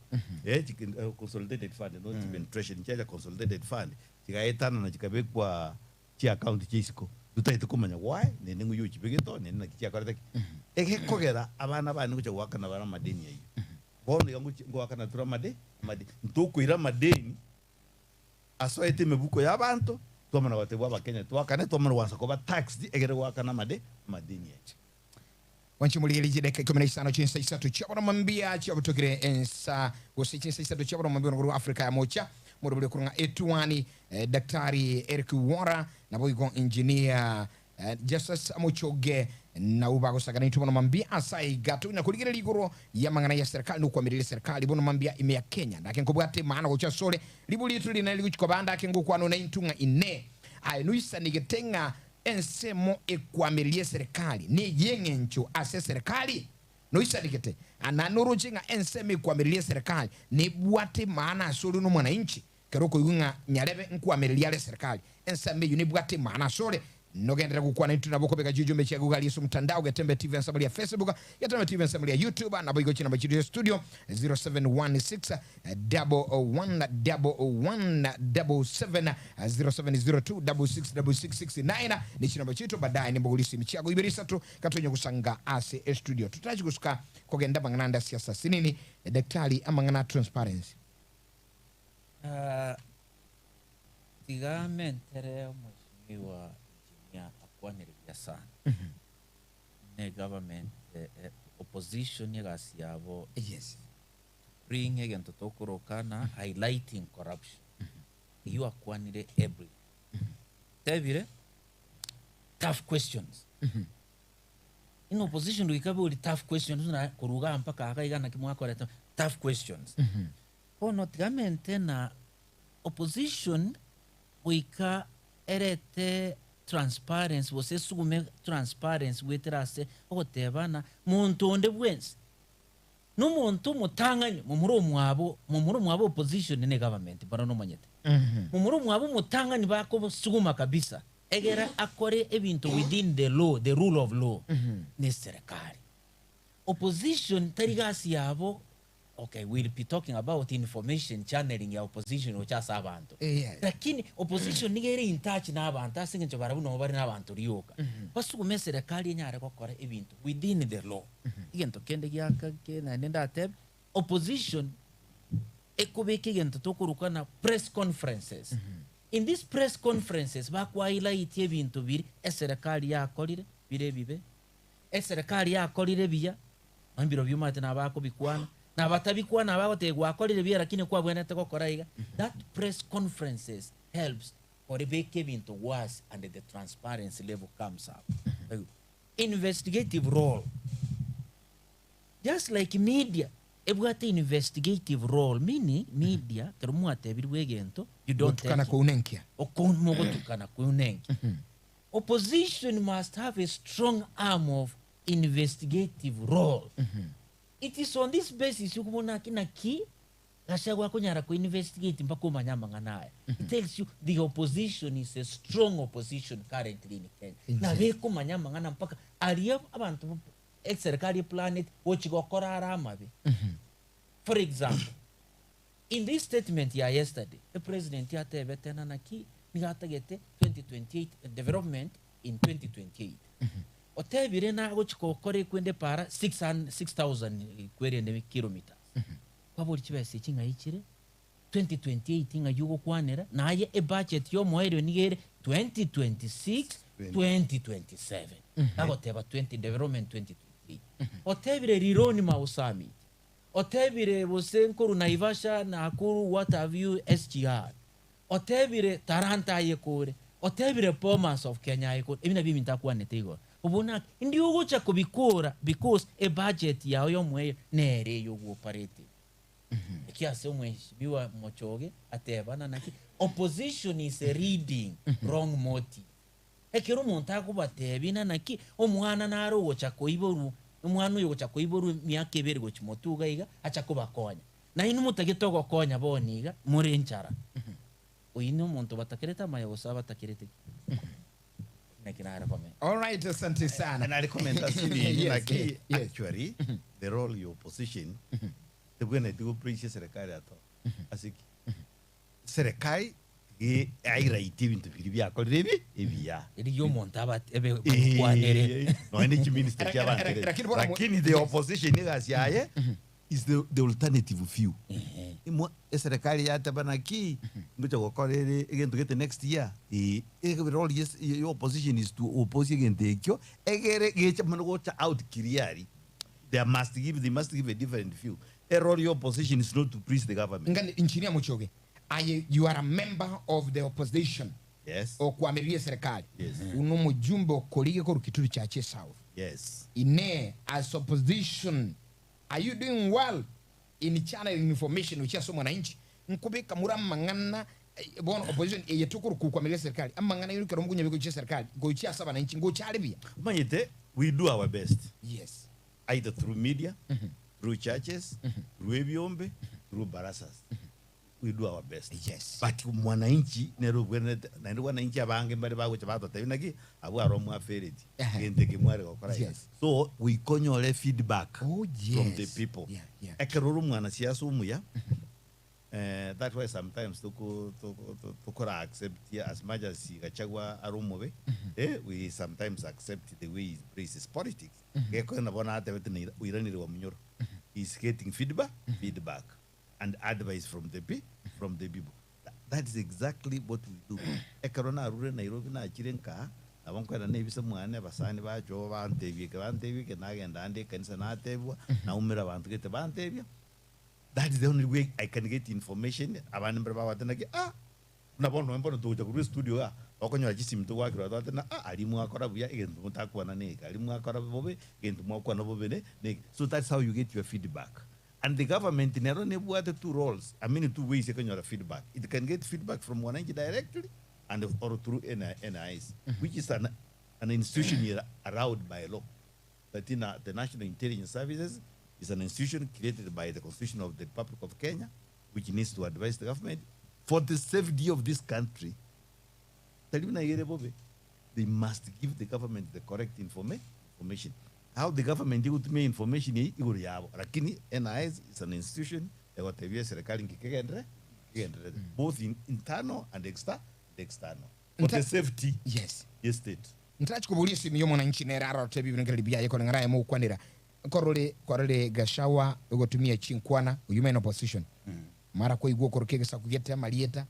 Consolidated fund not even treasury nchia consolidated fund. Chikaetana na chikabekwa chi account chisiko. Tutaite kumanya why nene nguyu chibegeto nene kicha karate. Kogera abana bana kucha wakana bara madeni yayo. Bono yangu ngwakana tura made ntukwira madeni asoete mebuko y'abantu twamana batebwa bakenya twakane twamana wansa ko ba tax egere wakana madeni yayo. Wanchimuligirije deka 15 chinsa isatu chabona mambia chabutogere ensa gosi chinsa isatu chabona mambia nguru Afrika ya mocha murubule kurunga etuani Daktari Eric Wara na boygo engineer Justice Amuchoge na ubago sagana tubona mambia asai gato na kuligire ligoro ya mangana ya serikali no kwamirire serikali bona mambia ime ya Kenya ndake nkobwate maana gocha sole libuli tuli na liguchiko banda ke ngokwano na intunga ine ai nuisa nigetenga ensemo ekwamirie serikali ni yenge ncho ase serikali no isadikete ananurujinga ensemo ekwamirie serikali ni bwate maana asoro no mwananchi keroko yunga nyarebe nkwamirie serikali ensemo yuni bwate maana asore nogendera kukwana tunaboko beka juju mechi ya Google yesu mtandao getembe TV nsabali ya Facebook getembe TV nsabali ya YouTube na boigo china machidio studio 0716 111177 0702 666669 ni china machito baadaye ni mbogulisi michiago ibirisa tu katonyo kusanga ase studio tutaji kusuka kogenda bangananda siasa sinini daktari amangana transparency tigamentere mheshimiwa akwaniriria sana ne government opposition yagasi yabo yes bring egento tokurokana highlighting corruption you akwanire every tebire tough questions in opposition wikabe uli tough questions na kuruga mpaka akaigana kimwako tough questions ono tigamente na opposition wika erete transparency wose sugume transparency weterase okotebana muntu onde bwensi no muntu mutanganye mumuro mwabo opposition ne government bara no manyete mumuro mwabo mutanganye bako suguma kabisa egera akore ebintu within the law the rule of law ne serikali opposition tarigasi yabo. Okay, we'll be talking about information channeling ya opposition ochasa abantu. Lakini opposition nigere in touch na abantu asinge barabuno bari na abantu riyoka. Basugume serikali nyare kokora ebintu within the law. Igento kende gyaka ke na nenda teb opposition ekobeke gento tokurukana press conferences. In these press conferences bakwa highlight ebintu biri serikali yakolire bire bibe. Serikali yakolire biya. Ambiro byumate na bako bikwana. Na batabikuwa na bagote gwakorire bia lakini kwa bwenete kokoraiga that press conferences helps for the beke bintu was and the transparency level comes up. Investigative role, just like media ebwate investigative role meaning media kerumwate birwegento you don't kana ko unenkia okonmo tukana ko unenkia opposition must have a strong arm of investigative role. It is on this basis you kumona kina ki gashagwa kunyara ku investigate mpaka umanyama nganaye. It tells you the opposition is a strong opposition currently in Kenya. Na beko manyama ngana mpaka aliya abantu serikali planet ochigokora aramabe. For example, in this statement ya yesterday, the president yatebe tena na ki nigatagete 2028 development in 2028. Otebire na gochikokore kwende para 6,000 kwere kilometers. kwabori chibese chinga ichire 2028 nga yugo kwanera naye e budget yo moero nigere 2026 2027 agoteba 20 development 2023 otebire rironi mausami otebire bosenkuru naivasha na akuru what have you SGR otebire taranta yekore otebire Bomas of Kenya yekore ebina bibi ntakwanete igoro ubona ndi ugucha kubikura because a budget yawe yo moero nere yo operate kiasi umheshimiwa Mochoge atebana naki opposition is reading wrong motive ekero umuntu akubatebina naki omwana naro gocha koiboru omwana uyo gocha koiboru myaka ebere gocha motuga iga acha kubakonya na inu mutagitogo konya boniga muri nchara uino umuntu batakereta mayo gusaba takerete all right asante sana and I recommend that actually the role of opposition tebwene tigo preach serikali ato asiki serikali airaiti bintu biri byakorire ebya iri yo montaba ebe kwanere no any minister chabante lakini the opposition igasiaye is the alternative view imo serikali yatabana ngocha gokorere egento gete next year role yes your opposition is to oppose against ekyo egere gecha mano gocha out kiriari they must give a different view. A role your opposition is not to preach the government. Engineer Muchoge, you are a member of the opposition. Yes. O kuamiria serikali. Yes. Uno mujumbe kolege ko Kituru Chache South. Yes. Ine as opposition, are you doing well in channeling information which is so mwananchi? Nkube kamura mangana bon opposition yetukuru kuamiria serikali. Amangana yuri karomu kunyabe kuchia serikali. Gochia saba na nchi ngochalibia. Manyete, we do our best. Yes. Either through media, through churches, through ebiombe, through barasas. We do our best. Yes. But mwananchi nero wananchi abange mbali bago chabato tabinagi abu aromu afereti. Gente ke mware gokora. Yes. So we konyole feedback from the people. Yeah. Ekeruru mwana siasa umuya. That way sometimes to accept as much as Gachagua Arumobe, we sometimes accept the way he praises politics. He's getting feedback, and advice from the people. That is exactly what we do. Ekarona Rure Nairobi na Chirenka, Avonka and Navy someone never signed by Joe Antevia, and Ande Kansanatevia, Naumera Vantageta Vantevia. That is the only way I can get information. Nabono mbono to the studio. Okonyo ajisim to work rather than alimu akora buya again to mutakwana ne alimu akora bobe again to mokwana bobe ne. So that's how you get your feedback. And the government in Nero never had two roles. I mean, two ways you can get feedback. It can get feedback from one entity directly and or through NIS, which is an institution here allowed by law. That in the National Intelligence Services is an institution created by the Constitution of the Republic of Kenya, which needs to advise the government for the safety of this country. They must give the government the correct information. How the government would make information lakini NIS is an institution both in internal and external. For the safety. Yes. Yes, state. Ntrachikubulia simu yo mwananchi nera tebi bingalibia yako ngara yemo kwanira. Korole Gashawa ugotumia chinkwana uyume in opposition. Mara ko igwo korokege sakugete malieta.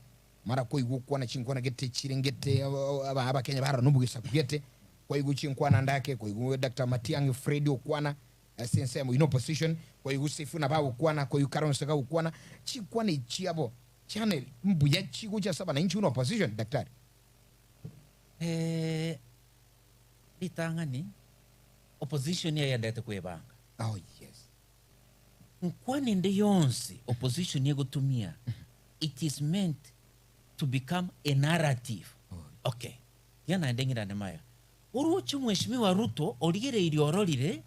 Mara ko igwo kwana chinkwana gete chirengete aba Kenya bara nubuge sakugete. Ko igwo chinkwana ndake ko igwo Dr. Matiang'i Fred okwana sense mo in opposition ko igwo Sifuna ba okwana ko yukaron saka okwana chinkwana ichiabo channel mbuya chigo cha saba na inchi in opposition daktari. Itangani opposition ya yandete kwebanga. Oh yes. Nkwani nde yonse opposition yego tumia. It is meant to become a narrative. Okay. Yana ndengira nemaya. Uruchi mheshimiwa Ruto oligere iliorolire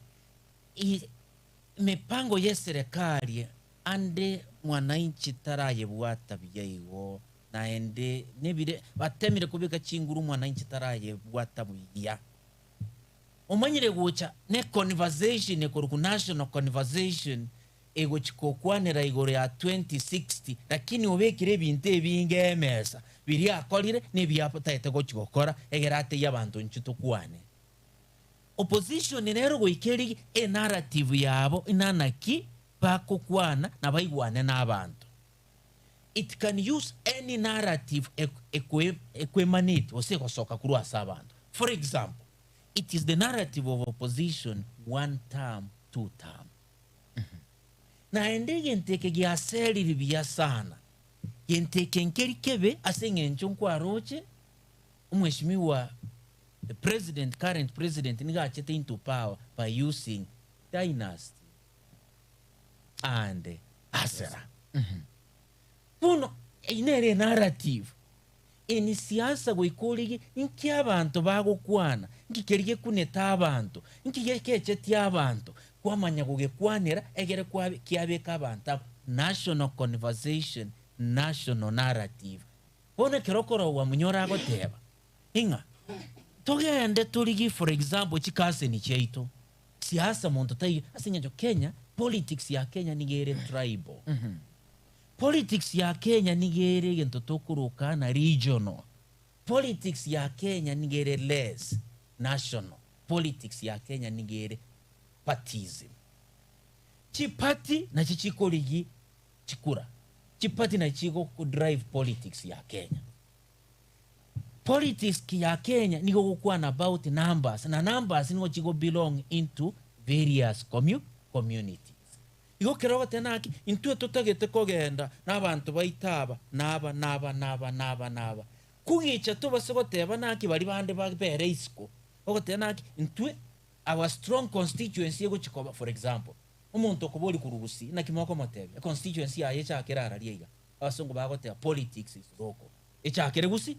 mipango ya serikali ande mwananchi taraye bwata biyaigo na ende nebire batemire kubika chinguru mwananchi taraye bwata buya. Omanyire gucha ne conversation ne ku national conversation ego chikokwanera igoro ya 2060 lakini obekire binte binge mesa biri akolire ne byapataite go chikokora egerate y'abantu nchitukwane. Opposition nero goikeri a narrative yabo inanaki bakukwana na baigwane n'abantu. It can use any narrative ekwemanate osekosoka kurwasa abantu. For example, it is the narrative of opposition, 1 term, 2 term. Na ende yenteke gyaseli libya sana. Yenteke nkeri kebe asenge nchunku aroche umheshimiwa the president, current president, niga achete into power by using dynasty and asera. Puno inere narrative eni siasa goikoligi inki abantu bagukwana nkikerige kuneta abantu nkiyekecheti abantu kwamanya gugekwanira egere kwa kiabeka abantu national conversation, national narrative. Pone kerokoro wa munyora agoteba inga togende tuligi for example chikase ni cheito siasa muntu tai asinyajo Kenya. Politics ya Kenya nigere tribal. Politics ya Kenya nigere gentotokuruka na regional. Politics ya Kenya nigere less national. Politics ya Kenya nigere partism. Chipati na chichikoligi chikura. Chipati na chiko kudrive politics ya Kenya. Politics ya Kenya nigo kukwana about numbers. Na numbers nigo chiko belong into various communities. Igo kerogo tenaki intue tutagete kogenda n'abantu baitaba naba kugicha tubasogoteba naki bari bande babere isiko ogotenaki intue our strong constituency ego chikoba. For example, umuntu okuboli kurubusi na kimoko motebe constituency ya yecha kerara liega abasongo bagoteba politics is local echa kere gusi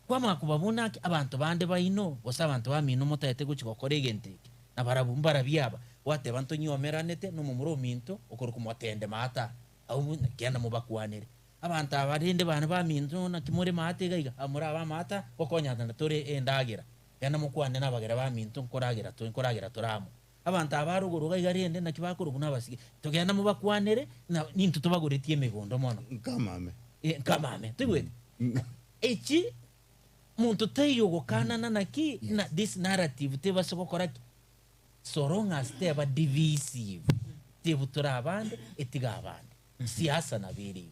kwama kubabonaki abantu bande baino bosa abantu bamino motete guchikokore genteke na barabumbara byaba wate bantu nyomeranete no mumuro minto okoro motende mata au kenda mubakwanire abantu abarinde bana ba minto na kimore mate gaiga amura ba mata okonyana na tore endagira yana mukwane nabagera ba minto nkoragira turamo abantu abaruguru gaiga rende na kibakuru kunabasige togenda mubakwanire na nintu tubagoretie megondo mono kamame tigwe echi muntu tayo gokana na ki na this narrative teba sokokora so long as they are divisive tebutura abandi etiga abandi siasa na biri.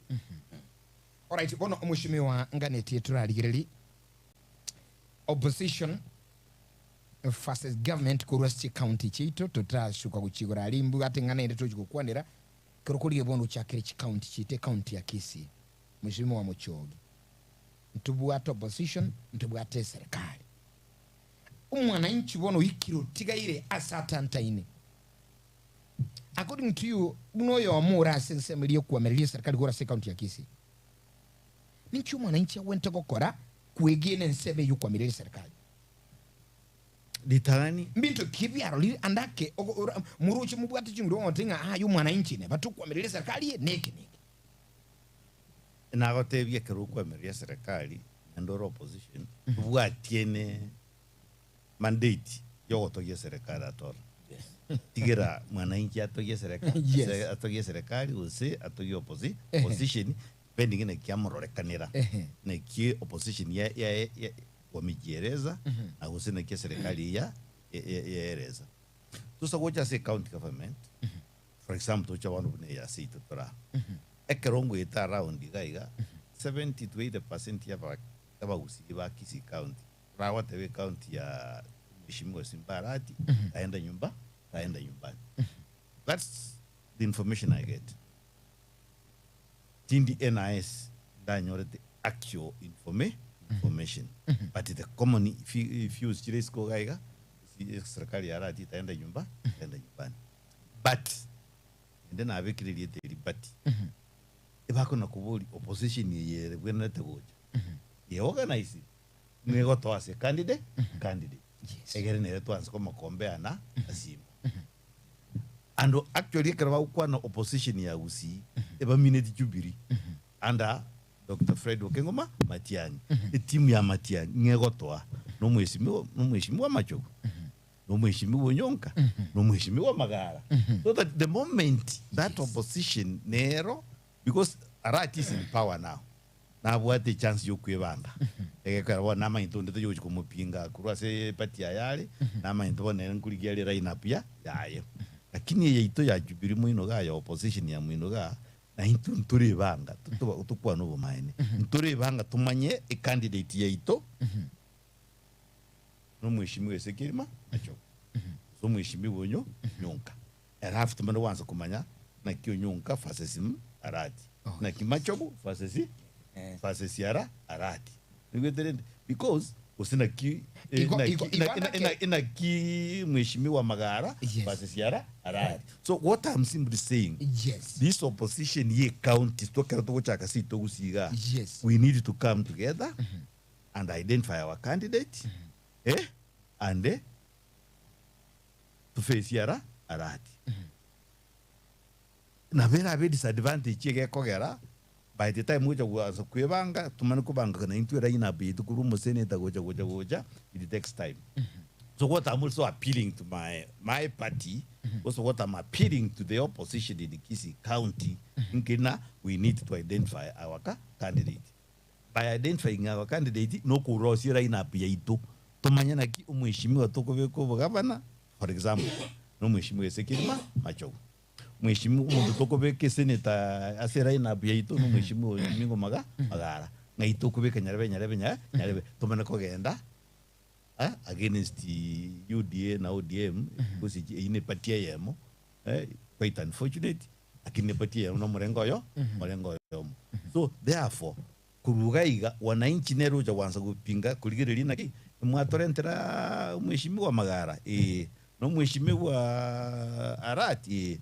Alright, bono omushimiwa nganeti turarigireri opposition versus government kurwasti county chito tutashuka kuchigora limbu atengana ende tochikukwanira kirokuri bono chakire county chite county ya Kisii mushimiwa Muchogi ntubwata opposition ntubwata serikali umwananchi bono ikiro tigaire asatantaine. According to you unoyo amura sensemeliyo kuamelia serikali gora county ya Kisii ninchi umwananchi awente gukora kwegene nsebe yukwamilia serikali ditagani mbintu kibyaro li andake muruchi mubwati chimuro otinga ayo mwananchi ne batukwamilia serikali neke nagotebia kero kwamilia serikali ndoro opposition bwatiene mandate yogotogia serikali atora tigira mwananchi atogia serikali atogia serikali use atogia opposition pending ne kiamororekanira ne ki opposition ya wamijiereza na use ne ki serikali ya ereza tusa gocha se county government for example tocha wanu ne ya sita tora ekerongo ita around gaiga 70 to 80% ya bagusi ba Kisii county rawa tewe county ya Mheshimiwa Simbarati aenda nyumbani. That's the information I get. Tindi NIS danyo the actual information. But the common if you serious ko gaiga serikali ya Arati aenda nyumbani. But and then ave create but ibako na kubuli opposition yere bwena tegoja. Ye organize nego to as a candidate. Egere nere tuanze koma kombea na asima. And actually kera ukwa na opposition ya Gusii eba minute jubiri under Dr. Fred Okengoma Matiang'i. Timu ya Matiang'i nego toa no mheshimiwa Machogu. No mheshimiwa Nyonka. No mheshimiwa Magara. So that the moment that opposition nero because Arati is in power now. Na buate chance yo kwebanga ekara wana mainto ndete yo kumupinga kurase pati yale na mainto ne nkuligiale line up ya yaye lakini yaito ya Jubilee muinoga ya opposition ya muinoga na intu nturi banga tukwa no bumaine nturi banga tumanye e candidate yaito no mwishimiwe Sekirima Machogu so mwishimiwe Nyonka alafu tumane wanza kumanya na kio Nyonka versus Arati na Kimachogu versus Arati because usina ki ina ki mwishimiwa Magara versus Arati. So what I'm simply saying, this opposition ye counties we need to come together and identify our candidate and to face Arati. Na vera be disadvantage ye kogera by the time goja kuanza kuebanga tumani kubanga kana intu era ina be tukurumo senator goja it takes time. So what I'm also appealing to my party, also what I'm appealing to the opposition in the Kisii County, Nkina, we need to identify our candidate. By identifying our candidate, no kurosi ra ina be ito tumanya na ki umheshimiwa toko governor, for example, no mheshimiwa Sekirima Machogu. Mheshimiwa mundu toko beke senator asera ina be ito no mheshimiwa Mingo Magara. Na ito kubeka nyarebe tumana kogenda against the UDA na ODM because ine patia yemo quite unfortunate akine patia no morengo yo so therefore kurugaiga wananchi nero ja wanza kupinga kuligirira naki mwatorentera mheshimiwa Magara no mheshimiwa Arati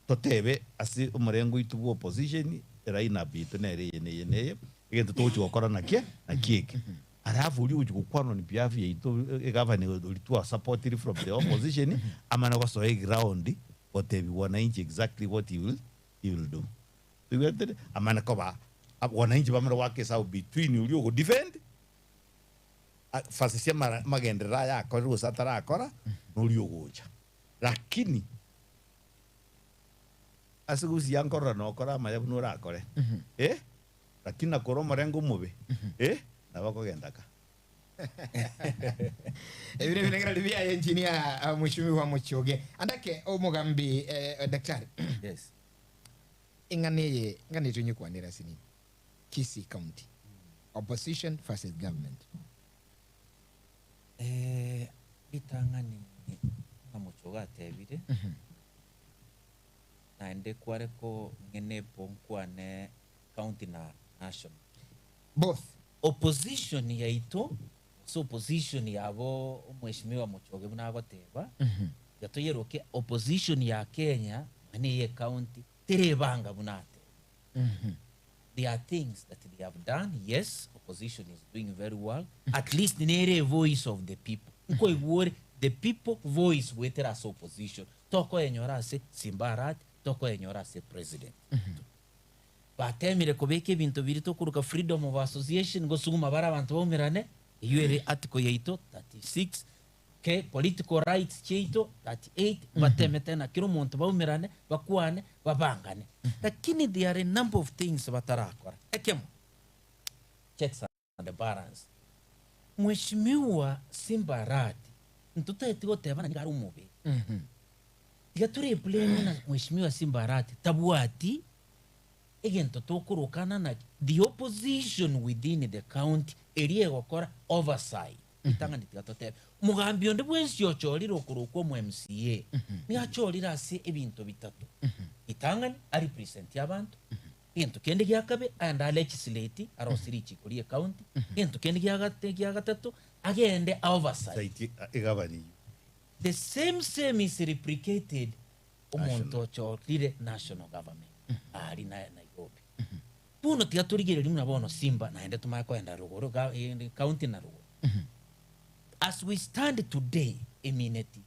totebe asi umurengo itu opposition raina bito nere yene igento tochi gukora na kieke arafu uli ujukwano ni biafi ya ito governor ulitua supported from the opposition amana kwa soe ground whatever wananchi exactly what he will do amana kwa wananchi bamara wake sawa between uli uko defend fasisia magendera ya kwa rusatara akora uli ukoja lakini asigusi yankora no kora mayabu nura akore lakini nakoro marengo mube nabakogendaka vile vile ngira livia engineer mheshimiwa Muchoge andake omugambi daktari yes ingane tunyikwanira sini Kisii County opposition versus government bitangani Muchoga atebire na ende kwareko ngene ponkwane county na national both opposition yaito so opposition yabo mheshimiwa Muchoge bunagoteba yatoyeroke opposition ya Kenya mani ye county terebanga bunate there are things that they have done. Yes, opposition is doing very well. At least nere voice of the people nko iwore the people voice wetera as opposition toko enyora se Simbarat toko enyora se president batemire kubeke bintu biri tokuruka freedom of association ngo suguma bara abantu bomirane iyo article yaito 36 ke political rights cheito 38 batemete na kiro muntu bomirane bakwane babangane lakini there are a number of things batarakora ekemo checks and the balance mheshimiwa Simbarat ntutaiti gotebana ngari umubi gaturi blame na mheshimiwa Simbarat tabuati egento tokurukana na the opposition within the county area gukora oversight itanga ntigatote mugambi onde bwensi yochoriro kurukwo mu MCA ni achorira ase ebintu bitatu itanga ari present yabantu into kende gyakabe and legislate arosiri chikuri county into kende gatatu agende oversight egabani the same is replicated umuntu ochorire national government ari na Nairobi puno tigaturigire rimwe nabono Simba naende tumakwenda ruguru county na ruguru as we stand today emineti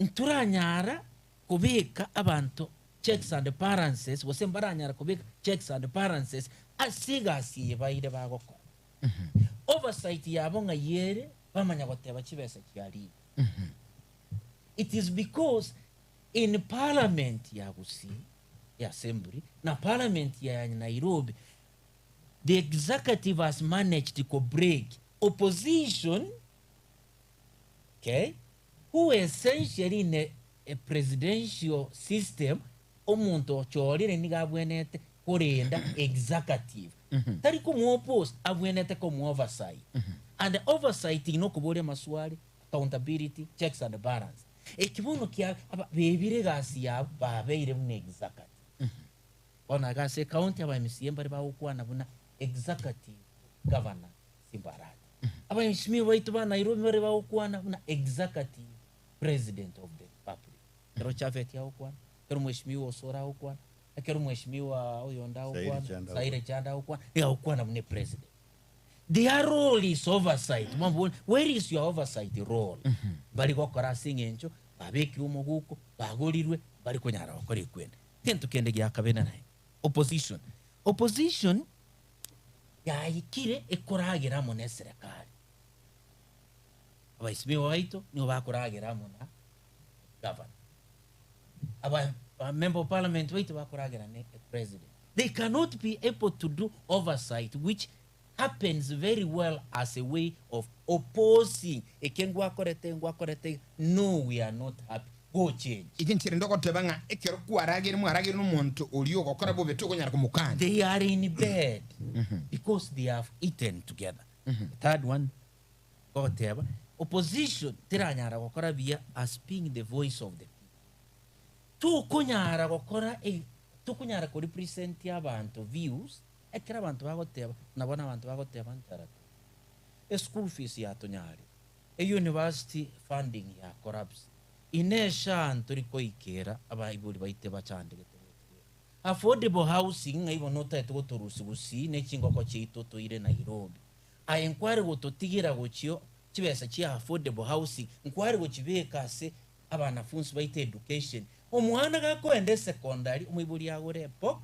nturanyara kubika abantu checks and balances wasembaranyara kubika checks and balances asigasiye baire bagokora oversight yabo nga yere bamanya goteba kibese kyali it is because in parliament ya Gusii ya assembly na parliament ya Nairobi the executive has managed to break opposition okay who essentially in a presidential system omuntu ocholire nigabwenete kurenda executive tari kumu oppose abwenete kumu oversight and the oversight ino kubore maswali accountability checks and balance ekibuno kya bebire gasi ya babeire mu executive ona gase county aba MCM bari bawukwana buna executive governor simbarati aba MCM baitu ba Nairobi bari bawukwana buna executive president of the republic ero chavet ya ukwana ero mheshimiwa Osora ukwana ero mheshimiwa Oyonda ukwana Saire Chanda ukwana ya ukwana bune president. Their role is oversight. Where is your oversight role? Bali gukora singencho babeki umuguko bagurirwe bali kunyara bakore kwenda tento kende gya kabena naye opposition yayikire ekoragira mu neserikali abaisimi waito ni bakoragira mu na governor aba member of parliament waito bakoragira ne president. They cannot be able to do oversight, which happens very well as a way of opposing. No, we are not happy. Go change. They are in bed because they have eaten together. Third one, opposition as being the voice of the people. Tukunyara ko represent abantu views ekira abantu bagoteba nabona abantu bagoteba ntara school fees ya tonyari university funding ya corrupts inesha anturiko ikera abayibuli baite bacandike affordable housing ngaibo nota etugotorusi gusi nekingoko cyitoto ire Nairobi ayenkware gototigira gochyo kibesa kya affordable housing nkware gochibeka se abana funsi baite education omwana gakwende secondary umwibuli agore box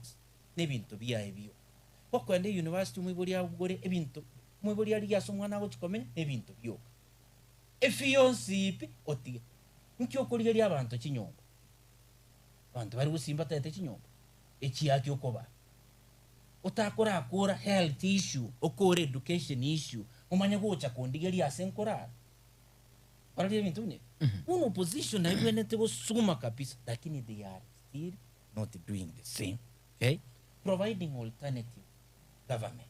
nebintu bya ebyo bakwende university umwibuli agore ebintu umwibuli ali yaso mwana ago chikomenya ebintu byo efiyonsipi otiga nkyo kuri ali abantu kinyombo abantu bari gusimba tete kinyombo ekiyaki okoba utakora akora health issue okore education issue umanya gocha kondigeli asenkora para ebintu ne one opposition na ibene tego suma kabisa lakini they are still not doing the same. Okay, providing alternative government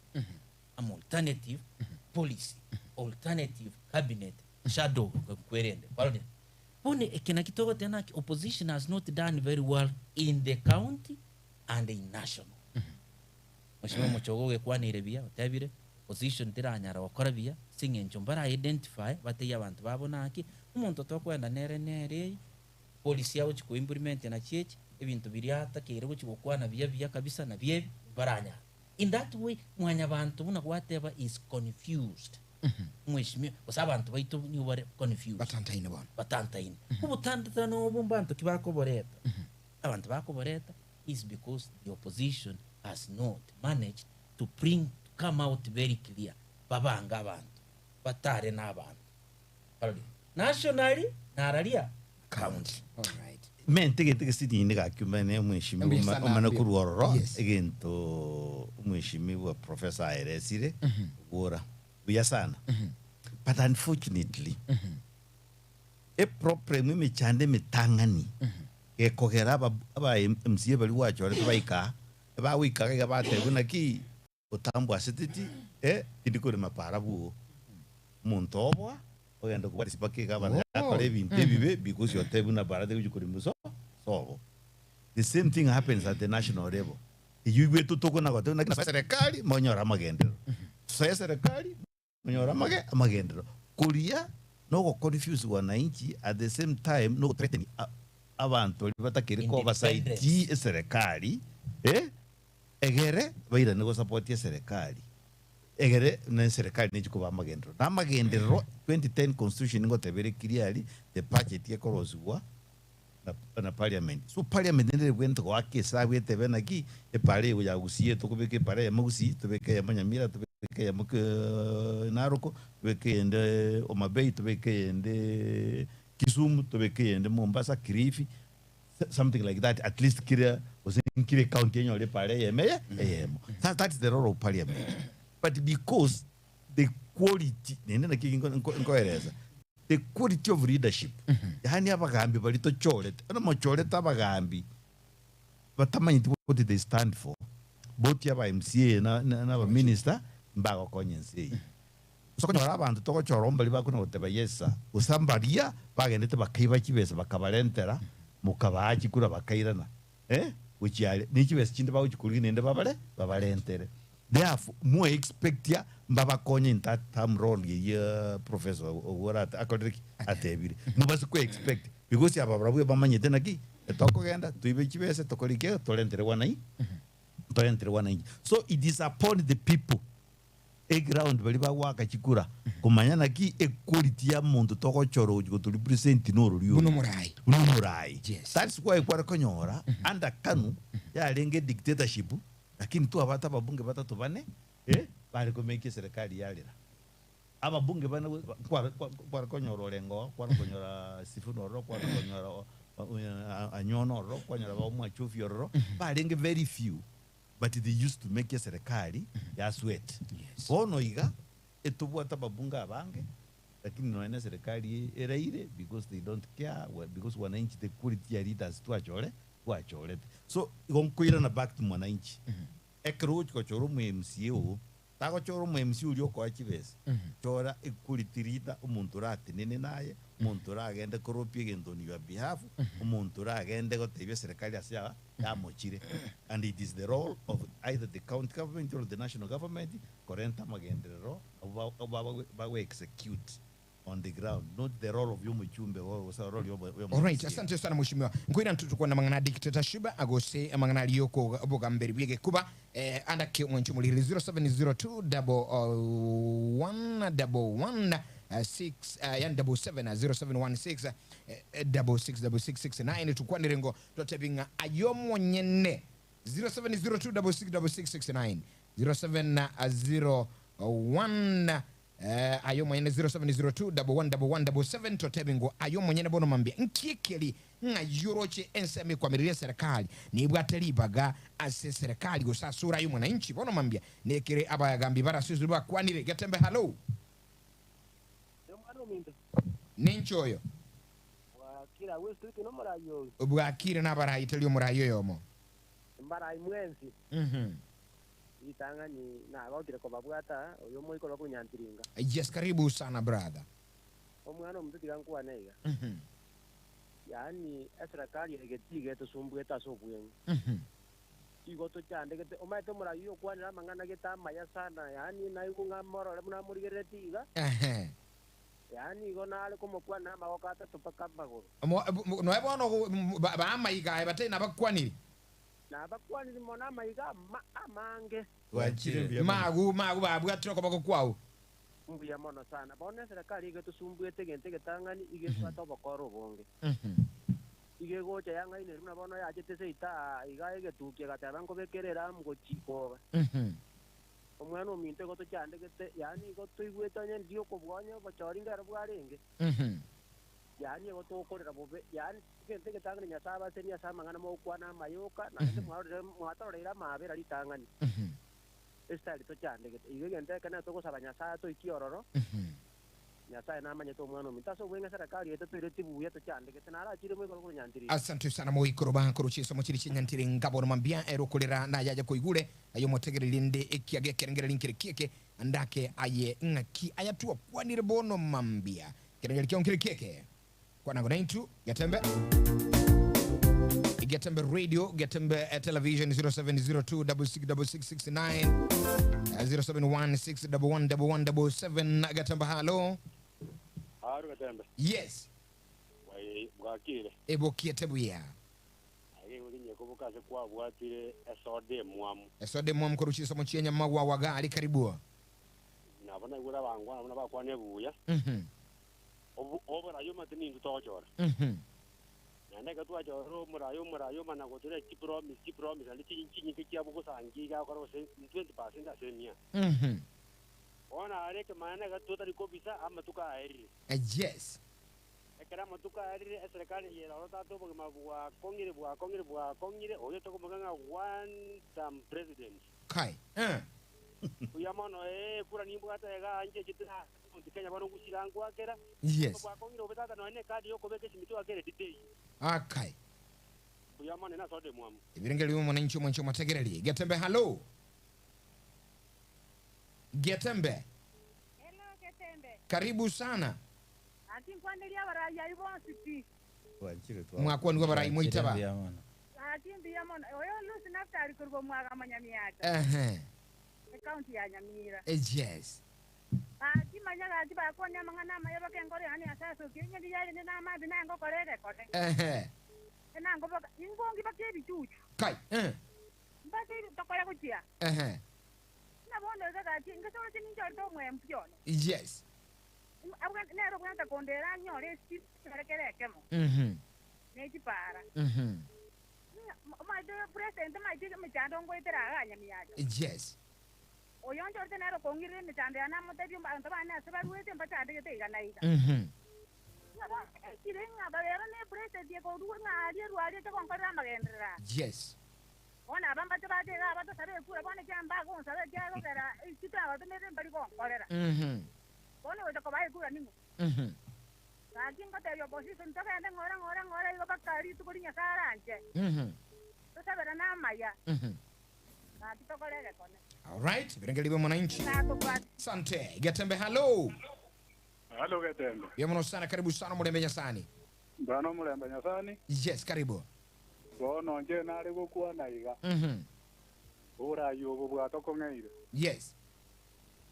alternative policy alternative cabinet shadow kwerende parole one ekena kitogo tena opposition has not done very well in the county and in national. Mheshimiwa Muchogoge kwanire bia otabire opposition tiranyara wakora bia singencho mbara identify bate abantu babonaki umuntu tokwenda nere policy yawo chiko implement na cheche ebintu biriata kere chiko kwana bia kabisa na bie baranya. In that way mwanya abantu buna whatever is confused. Mheshimiwa osabantu baitu ni were confused batantaine ubutantano bombantu kibako boreta abantu bako boreta is because the opposition has not managed to come out very clear babanga abantu batare n'abantu nationally nararia county. All right. Tege sidi indiga kumene mheshimiwa umana kuruororo egento mheshimiwa Professor Airesire gora buya sana but unfortunately a problem me chande mitangani e kogera aba MCA bali wacho bali baika ba wika ga bate buna ki utambo asititi idikore mapara bu muntobwa oyanda kuba sipake ga bana akore binte bibe because your tebuna barade kujukuri muso so the same thing happens at the national level. Yuwe tutoko na gote na serikali monyora magendero serikali monyora magendero kulia no go confuse wananchi at the same time no threaten abantu batakiri ko basaidi serikali egere baira nego support serikali egere na serikali ne chikuba magendero na magendero 2010 constitution ngo tebere clearly the budget yekorozwa na parliament so parliament ne bwento ko akesa bwete benaki e pare ya gusie to kubeke pare ya mugusi to beke ya manyamira to beke ya muke naroko beke ende Omabei to beke ende Kisumu to beke ende Mombasa Kilifi something like that at least kire was in kire county nyole pare ya meya that is the role of parliament but because the quality nene na kingo nkoereza the quality of leadership yani abagambi bali to chorete ana machorete abagambi batamanyi what they stand for both yaba MCA na minister mbago konyense sokonyora abantu togochoromba libakuna goteba yesa usambaria bagendete bakaiba kibesa bakabalentera mukabaji kura bakairana uchiale nikibesa chinde bawuchikuligi nende babalentere therefore more expect ya mbabakonye in that term role ya professor Ogora akodriki atebiri mubasi ko expect because ababurabu bamanyete naki etokogenda tuibe kibesa tokolike tolentere wanai so it is upon the people a ground bali bawaka chikura kumanyana ki equality ya muntu togochoro ugo to represent no ryo murai yes. That's why kwa konyora anda kanu ya lenge dictatorship lakini tu abata babunge batatu bane bali komeke serikali yalira ababunge bane kwa konyoro lengo kwa konyora sifuno ro kwa konyora anyono ro kwa konyora ba mwachofi ro bali very few but they used to make serikali ya sweat ono iga etubwata babunga abange lakini noene serikali eraire because they don't care because wananchi the quality ya leaders tuachore so igonkwira na back to mwananchi ekroach ko choro mu MCO tago choro mu MCO lyo ko achibese chora equality leader umuntu rate nene naye umuntu ragende koropie gendo ni your behalf umuntu ragende gotebye serikali asya ya mochire and it is the role of either the county government or the national government korenta magendero ba execute on the ground, not the role of Yumuchumbe or role of all right, asante sana mheshimiwa. Nkwira ntutukwa na mangana dictatorship agose mangana liyoko bogamberi bwege kuba andake mwenchumuliri 07021111 yani 0716 666669 tukwa nirengo totebinga ayomo nyene 0702666669 0701 ayo mwenye 0702111177 totebingo ayo mwenye bono mambia nkikeli nga yoroche enseme kwa miriya serikali nibwatelibaga ase serikali gusasura ayo mwananchi bono mambia nekere abayagambi barasuzulwa kwanire gatembe hello ninchoyo wakira westu kino marayo bwakire nabarayi telio murayo yomo mbarayi mwenzi itanga ni na bagire ko babwata uyo moyo ko kunyantiringa yes karibu sana brother omwana omuntu tigankuwa nega yani serikali egetige tusumbuye tasubwenga igo to chande gete omaite murayo kwanira mangana getama ya sana yani nayo kungamoro muna murigere tiga yani igo nale komo kwana magokata tupaka magoro no ebono ba amayiga batena bakwaniri na bakwani mona mayiga amange wachire magu babwatira ko bako kwao mbuya mono sana bone serikali ige tusumbuye tegente getangani ige kwata bakoro bonge ige gocha yanga ine runa bono ya chete ita iga ige tukie gataba ngo bekerera mgo chiko omwana ominte goto chande gete yani goto igwetanye ndio ko bwanya bachoringa rabwarenge yani goto okorera bobe yani gente getangani nyasaba senia sama ngana mo kwana mayoka na ese mwatorera mabera litangani estali to chande gete ige gente kana to gosaba nyasaba to ikiororo nyasaba na manya to mwana ominta so bwenga serikali eto to tibuya to chande gete nara chire mwe ko nyantiri asante sana mo ikoroba kuruchisa mo chiri nyantiri ngabo mambia ero kolera na yaja koigure ayo motegerelinde ekiage kerengere linkire kieke andake aye ngaki ayatua kwanire bono mambia kerengere kionkire kieke kwana go 92 Getembe radio, Getembe television 0702666669 0716111177 Getembe hello. Haru Getembe. Yes. Wai bwakire. Ebo kietebuya. Age ulinye kubukaze kwa bwatire esode mwamu kuruchisa mu Kenya magwa wagali karibu. Nabona igura bangwa nabona bakwane buya. Obora yoma tini ndutochora. Nanga tu aja murayo mana gotere ki promise ali chinyi kiya buko sangi ga koro 20% asemia ona are ke mana ga to tari ko bisa ama tuka airi yes ekara matuka airi serikali ye ro ta to mabua kongire oyo to ko maganga one term president kai uyamano kura nimbo ata ga anje chitira Mount Kenya baro gusirango akera. Yes. Kwa kongiro betata no ene kadi yo kobeke chimitu akere didei. Okay. Kuyamane na sode mwamu. Ibirengeli mwananchi mwancho mategereli. Getembe hello. Getembe. Hello, Getembe. Karibu sana. Ati mkwandelia baraya ibonsiti. Wanchire tu. Mwakwa ndwa barayi muitaba. Ati mbiyamona. Oyo lusi naftali kurbo mwaga manyamiyata. County ya Nyamira. Yes. Ati manyaga ati bakonya mangana mayaba kengore hani asaso kinye ndiyali na mabi na ngo korere kote. Na ngo baka ingongi bakebi chuchu. Kai. Mbati tokola kuchia. Na bondo zaka ati ngasoro chini njoto mwe mpyono. Yes. Abuga nero kwanta kondera nyore sti kerekerekemo. Neji para. My president my dig me chando ngwetera Nyamiyata. Yes. Oyonjo tenero kongire ni chande ana motebi mba bana seba ruete mba chande ke ga naiga. Kirenga balera ne president ko ruwa ngari ruari te konkara magendra. Yes. Ona bamba te bade ga bato sabe kura bone chamba ko sabe jalo kera isita wa ne mbali ko korera. Bone wo ko bai kura ningo. Sakin ko te yo position to ga ngora yo bakari tu kurinya saranje. To sabe na maya. All right, Birengeli mwananchi. Asante. Getembe hello. Hello Getembe. Yemono sana, karibu sana Mulembe Nyasani. Bano Mulembe Nyasani. Yes, karibu. Bono nje nari gukua naiga. Ura yugo bwato kongeire. Yes.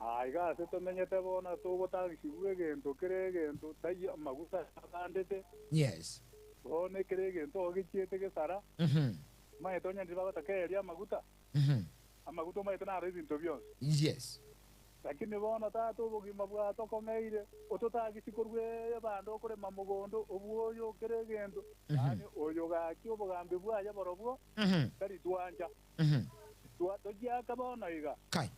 Aiga se tomenyete bona tugutagicibwe gento kire gento tai maguta kandete. Yes. Bone kire gento gichiete gesara. Maito nya ndiba batakeria maguta. Amaguta maito na rezi ntobyo. Yes. Lakini bona tatu bugima bwato kongeire ototagicikurwe bando kure mamugondo obuoyo kire gento. Yani oyo gaki obugambe bwaya borobwo. Kari twanja. Tojia kabona iga. Kai.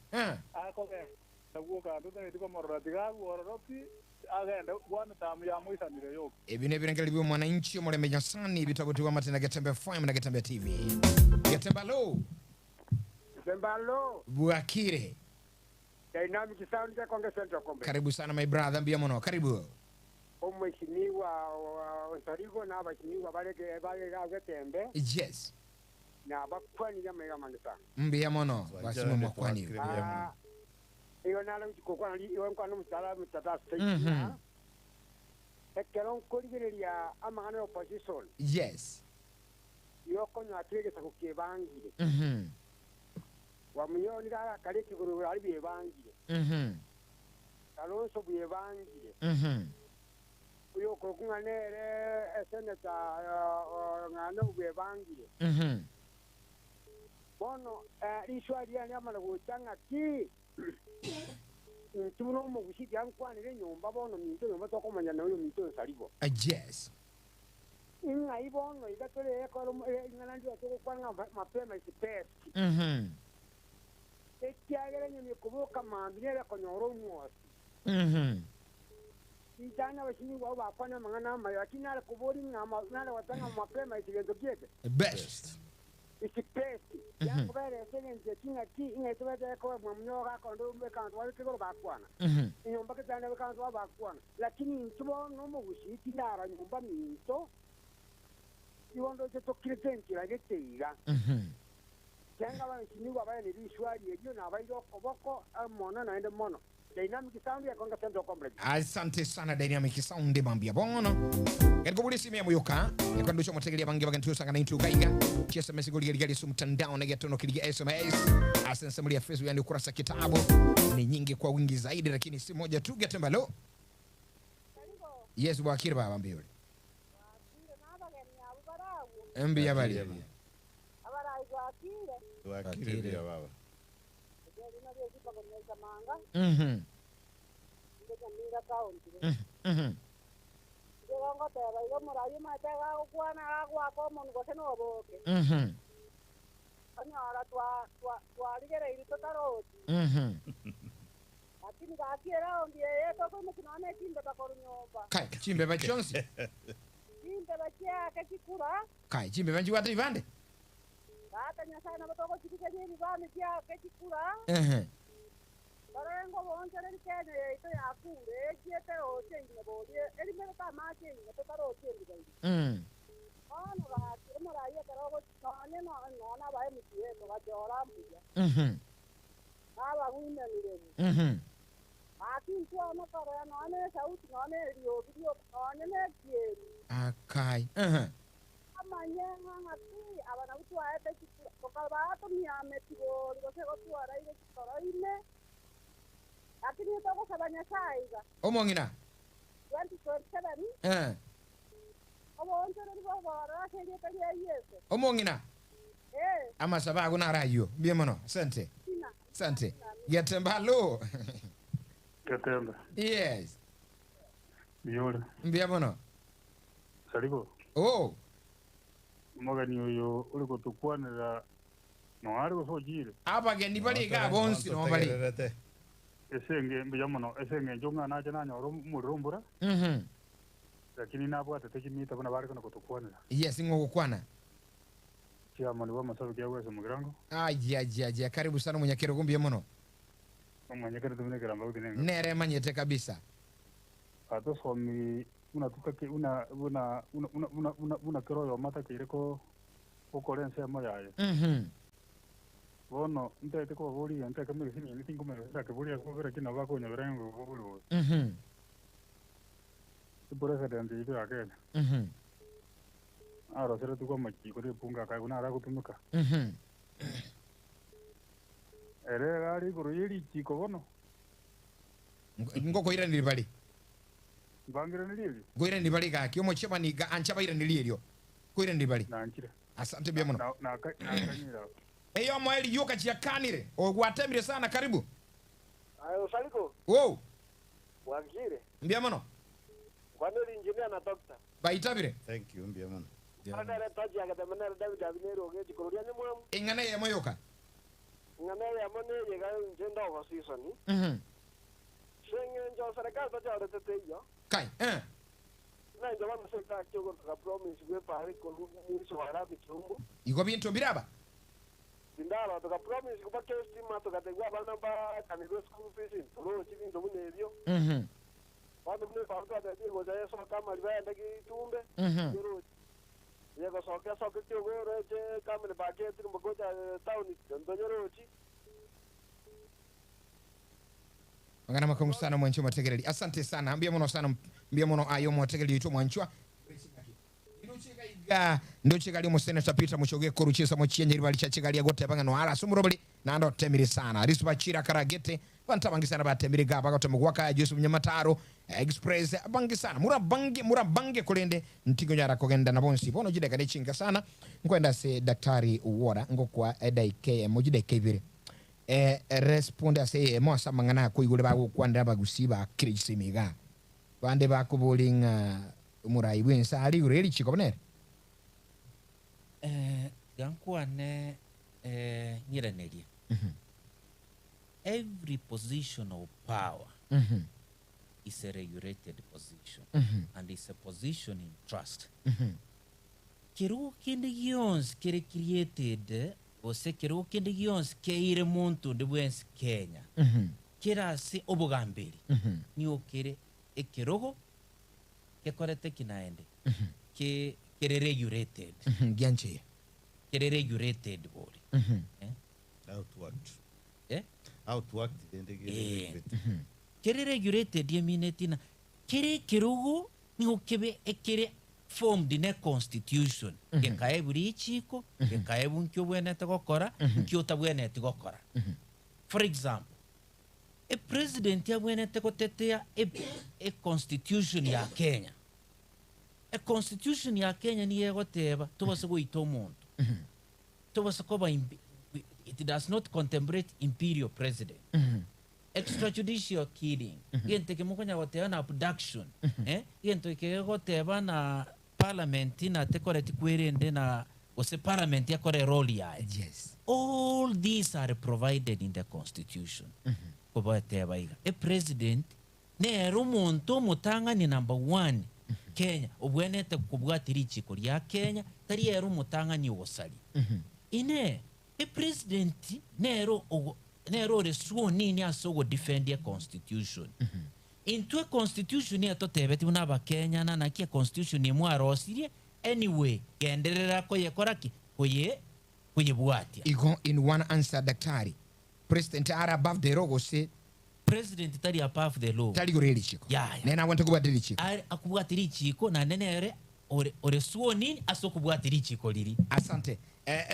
Akoge. Tabuka ndo ndiko moratiga wororoki agenda bwana tamu ya muisanire yo. Ebine Birengeli mwananchi Mulembe Nyasani bitagotiwa matena Getembe FM na Getembe TV. Getembe hello. Zembalo. Buakire. Dynamic sound ya Konge Central Kombe. Karibu sana my brother, mbia mono. Karibu. Omweshimiwa Nsarigo na abashimiwa bale Getembe. Yes. Na bakwani ya mega manisa. Mbia mono. Basimu mwakwani. Iyo nala mchikokwa nali iyo nkwano mtala mtata state. Ekeron kurigeria amangana opposition. Yes. Iyo konya atege sakukebangire. Wamuyoni gara kale kiguru ali bebangire. Kalonso bebangire. Uyo kokunganere seneta ngano bebangire. Bono ishwari ya nyamala guchanga ki tuno mu gushiti yankwanire nyumba bono minto nyumba tokomanya nayo minto Nsarigo. Yes. Inga ibono igatore ko ingana ndio kwanga mapema isipesi. Ekiagere nyumi kubuka mambire konyoro mwosi. Ijana washini wao bakwana mangana mayo akinala kubori ngama nala watanga mapema isigendo kiete. Best. Isipesi. Yakubere sengenze kinga ki inga tubete ko mwamnyoga kondo mbekantu wali kigoro bakwana. Nyumba kitanda bekantu bakwana. Lakini ntubo no mu gushiti ndara nyumba minto. Iwondo cyo kiritengira geteira. Cyangwa abashini wabaye bishwari ejo nabayo koboko amona naende mono. Dynamic sound ya Konge Central Complex. Asante sana Dynamic sound bambia bono. Katika buli simu ya muyoka yakandusha mwategelia bangi bakantu sangana into gaiga. Chesa message gali sumtandao na gatono kiliga SMS. Asensa muli ya Facebook yani ukurasa kitabu ni nyingi kwa wingi zaidi lakini si moja tu. Getembe lo. Yes Buakire baba mbio. Mbi ya bali. Buakire bia baba. Kai chimbe bachonsi. Chimbe bachia kachikura. Kai chimbe banji watu ivande. Hata nyasana batoko chikike nyini bami pia kachikura. Orengo bonjere Kenya yeito yakure ekiete ocheine bodie erime kamacheine totarocheine. Ono bati omuraye karogo nonye nona bae mutieno bachora mbuya. Aba women lebe. Akin tuono kore none sauti none rio video none nekieni. Akai. Amanye ngati abana utwa ete kokalbato miametigo ligosego tuara ile kitoroine. Lakini toko sabanya saiga. Omongina. 2027. Obonjere bobora keye keye yese. Omongina. Ama sababu na rayo. Biemono. Asante. Asante. Getembalo. Katemba. Yes. Biyore. Biemono. Sarigo. Oh. Mogani oyo uri kutukwanira no ari gusojire. Abageni bali ga bonsi no bali. Esenge mbiyamono esenge njonga naje nanyoro murumbura. Lakini nabwate tekimita bana bari kono kutukwanira. Yes, ngokukwana. Chiamani wa masabu kia wese mugirango. Aja. Karibu sana Munyakero Biemono. Munyakero tumene kiramba udinenga. Nere manyete kabisa. Ato somi una kero yo mata kireko okorense moyaye. Bono ntete ko bori ntete kamwe sini ni tingo mero sa ke bori ko vera kina ba ko nyaberengo bolo. President ibe akene. Aro sere tu ko machi ko punga ka kuna ara kutumika. Ere gari ko yeri chiko bono. Ngoko ira ni bali. Bangira ni lili. Goira ni bali ga kyomo cheba ni ga anchaba ira ni lili. Goira ni bali. Na anchira. Asante Biemono. Na kanyira. Eyo mweli yoka chiakanire. Ogwatemire sana karibu. Ayo saliko. Wow. Wangire. Biemono. Kwani engineer na doctor. Baitabire. Thank you Biemono. Ana taji akatemana David Abinero geji kurudia ni mwamu. Ingane ye moyoka. Ngane ya mone ye ga njendo ko season ni. Senge njo serikali taji arete yo. Kai. Na ndio mama sasa kidogo ka promise we pare ko muri so arabi chumbo. Iko bintu biraba. Ndalo to ka promise ko bakyo stima to ka tegwa bana ba kaniro school fees to chini ndo mune dio. Watu mne kwa watu ndio za so kama libaenda kitumbe. Yego soke kiogoro je kama ni bageti mbogoja town ndo nyorochi. Ngana makamu sana mwancho mategereli. Asante sana. Biemono sana. Biemono ayo mategereli yito mwancho. Ndo chigali mu Senator Peter Muchoge koruchisa mu chenye bali cha chigali agote banga no ala sumurobali na ndo temiri sana. Risba chira karagete banta bangi sana batemiri ga baga to mugwaka Yesu Munyamataro Express bangi sana. Murabange kulende ntigo nyara kogenda na bonsi. Bono jide kade chinga sana. Nkwenda se Daktari Wora ngokwa edaike mujide kevire. Responde ase mosa mangana ko igule bago kwanda bagusiba kirisimiga. Bande bakubolinga murai bwensa ali ureli chikobonere. Gankwane nyireneria. Every position of power is a regulated position and is a position in trust. Kiru kinde gions kere created ose kiru kinde gions keire muntu de bwens Kenya. Kira si obogambiri. Niyo kere ekirogo kekorete kinaende. Kere regulated. Gianche. Kere regulated body. Outworked. Eh? Outworked then they get Kere regulated yeminatina. Kere kirogo niyo kebe ekere formed in a constitution. Kekae buri chiko, kekae bunkyo bwenete gokora, nkyo tabwenete gokora. For example, a president ya bwenete gotetea a constitution ya Kenya. A constitution ya Kenya ni yegoteba tubase goita omuntu. Tubase koba it does not contemplate imperial president. Extrajudicial killing. Gente ke mukonya goteba na abduction. Gente ke goteba na parliament na tekoreti kwerende na ose parliament yakore role yae. Yes. All these are provided in the constitution. Koboteba iga. A president ne rumuntu mutanga ni number 1 Kenya. Obwenete kubwatiri chiko lya Kenya tari eru mutanga ni wosali. Ine a president nero nero re suo nini asogo defend your constitution into a constitution ya totebeti una bakenya na kia constitution ni mwarosirie anyway genderera ko yekoraki kuye bwatia igo in one answer daktari president are above the law say president tari above the law tari goreli chiko yeah. nena want to kubadili chiko ari akubwatiri chiko na nenere ore suo nini asokubwatiri chiko liri asante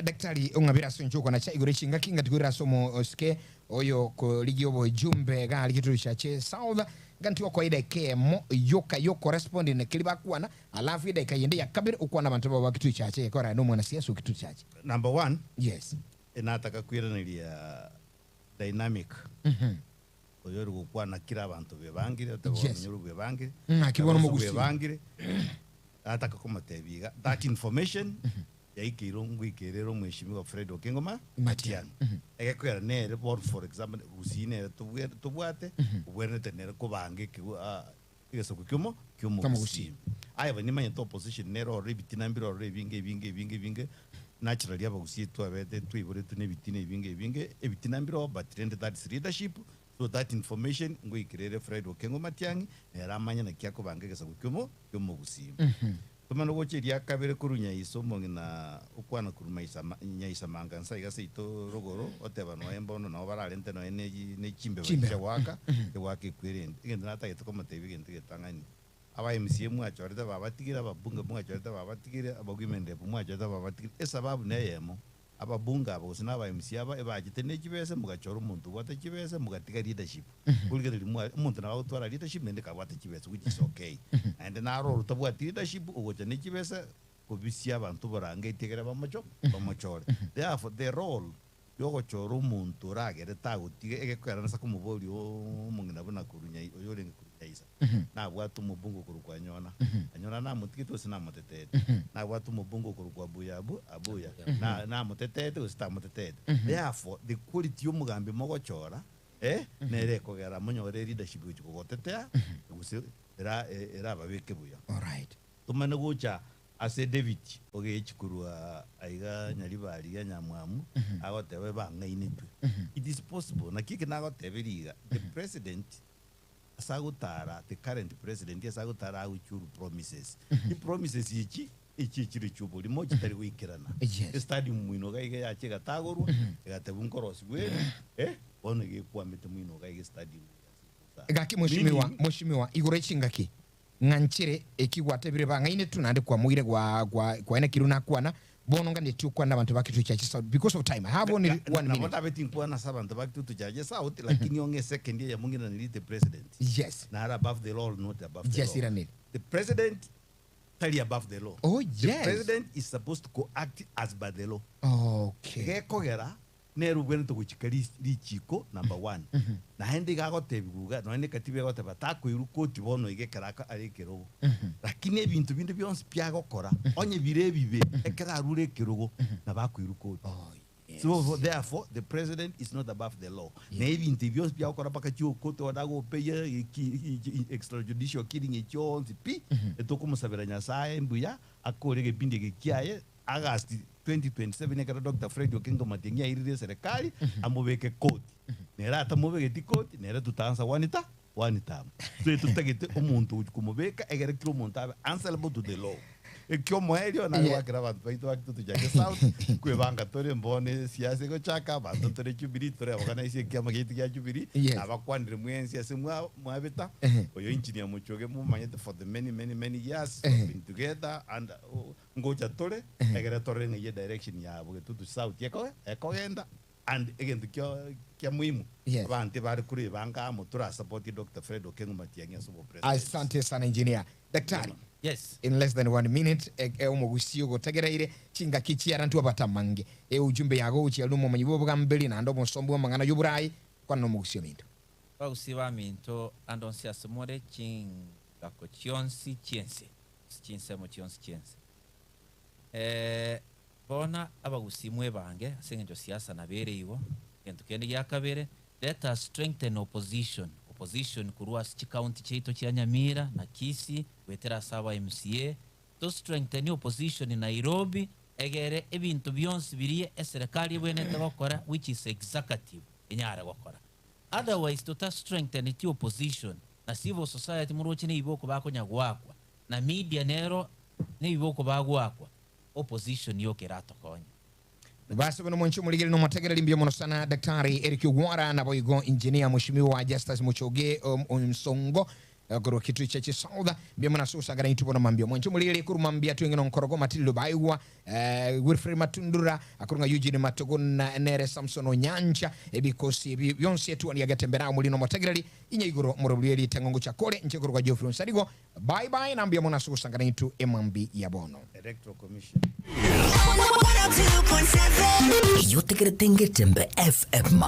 daktari ungabira sonjoko na cha igore chinga kinga tigura somo oske oyo ko ligi obo jumbe ga ligitu chache south ganti wako ida kemo yoka yo correspond ne kiliba kuana alafu ida kayende ya kabiri ukwana bantu baba kitu chache kora no mwana siasa kitu chache number 1 yes inataka kwiraniria dynamic oyo rugukwana kira abantu bebangire otabonyuru bebangire akibona mu gusi bebangire ataka kumatebiga that information yaikiro ngwikerero mweshimiwa Fred Okengoma Matiang'i egekwera nere for example usine tubwate ubwerne tenere kubange igeso kyomo gusi aya nimanye to position nero rebitina mbiro binge naturally abagusi twabete twibore tune bitine binge ebitina mbiro but that is leadership so that information ngwikerere Fred Okengoma Matiang'i era amanya na kyako bange igeso kyomo gusi tumano goche dia kabere kurunya iso mongina ukwana kurumaisa nyaisa mangansa igase ito rogoro otebano embono na obaralente no ne chimbe waka wake kwirende igenda nata gitoko matebi gente getangani aba MCA mwachoreta babatigira ababunga mwachoreta babatigira abagwimende mwachoreta babatigira esababu neyemo ababunga abo sina aba MCA aba ebagite nekibese mugachora umuntu wate kibese mugatiga leadership kulgere umuntu na utwara leadership nende kabate kibese which is okay and na role tabwa leadership ugocha nekibese kubisia abantu barange itegera bamachore therefore the role yogo choro umuntu ragere tagutige egekwerana sakumubori omungina buna kurunya oyore ngikurunyaiza na bwatu mubungu kurukwa anyona na mutigito sina mutetete na bwatu mubungu kurukwa abuya na mutetete usita mutetete therefore the quality yomugambi mogochora nere kogera munyore leadership kugotetea gusi era babeke buya all right tumane gucha ase David oge chikurua aiga nyalibali ya nyamwamu agotebe bangaine tu it is possible na kike nagoteberiga the president asagutara the current president asagutara auchuru promises the promises ichi chiri chubuli mo chitari wikirana stadium mwino gaiga ya chega tagorwa gatebun korosi we onege kwamete mwino gaiga stadium gaki mushimiwa igore chingaki nganchire ekigwatebire bangaine tunande kwa muire kwa ene kiruna kwana bononga netu kwana abantu bakitu chache because of time I have only 1 minute na betting kwana sabantu bakitu chache sauti lakini onge second ya mungina ni the president yes na above the law not above the yes law iranil the president tell above the law oh yes the president is supposed to act as by the law okay gekogera neru bwene to kuchikali lichiko number 1 na hende gagotebiguga no ene katibe goteba takwiru koti bono igekaraka arikero lakini ebintu binde byonse byagokora onye birebibe ekara rure kirugo na bakwiru koti so therefore the president is not above the law na ebintu byonse byagokora pakachio koti wadago peye extrajudicial killing ekyonse pi etokumusabira nyasaye mbuya akorege binde gekiaye August 2027 ekara Dr. Fred Okengoma Matiang'i airire serikali amubeke koti nera atamubeke koti nera tutansa wanita so tutagete omuntu kumubeka egere kilo omuntu abe answerable to the law ekyo moelio na wakira abantu baito bakitu jaje south kwebanga tore mbone siasa go chaka abantu tore Jubilee tore abagana isi kyama giti ya Jubilee abakwandire mwensi ase mwabeta oyo engineer muchoge mumanyete for the many years been together and ngoja tore egere tore ngiye direction ya bugetutu south ekogenda and again kya muhimu abantu bari kuri banga mutura support Dr. Fred Okengoma Matiang'i as president. Asante sana engineer daktari. Yes. In less than 1 minute omugusio gotegereire chinga kichiara ntu abatammange ujumbe yago uchialumo manyibo bwambeli na ndo musombo mangana y'uburayi kwa no mugusio minto bagusiba minto andonsi asemore chinga ko chionsi chiense mo chionsi chiense bona abagusimwe bange asengenjo siasa nabere iwo gento kende yakabere let us strengthen opposition kuruasi chikaunti cheito cha Nyamira na Kisii wetera sawa MCA to strengthen opposition in Nairobi egere ebintu byonsi biriye eserikali bwenete bakora which is executive inyara gukora. Otherwise tuta strengthen iti opposition na civil society muroche ne iboko bakonyagwakwa na media nero ne iboko bagwakwa opposition yoke ratokonya. Basi bano mwancho muligiri no mategera limbia mono sana Daktari Eric Ugwara na boigo engineer Mheshimiwa Justus Muchoge Msongo goro kitu cha Chisaudha bia mwana susa gara itubo na mambia mwancho muligiri kurumambia tu ngino nkorogo Matildo Baiwa Wilfred Matundura akurunga Eugene Matogo na Nere Samson Onyanja ebikosi byonse yetu ani yagatembera mulino mategera inye igoro murobuli tangongo cha kole nche goro kwa Geoffrey Nsarigo bye bye nambia mwana susa gara itu emambi ya bono Electoral Commission. Yo te cretengue tembe FM.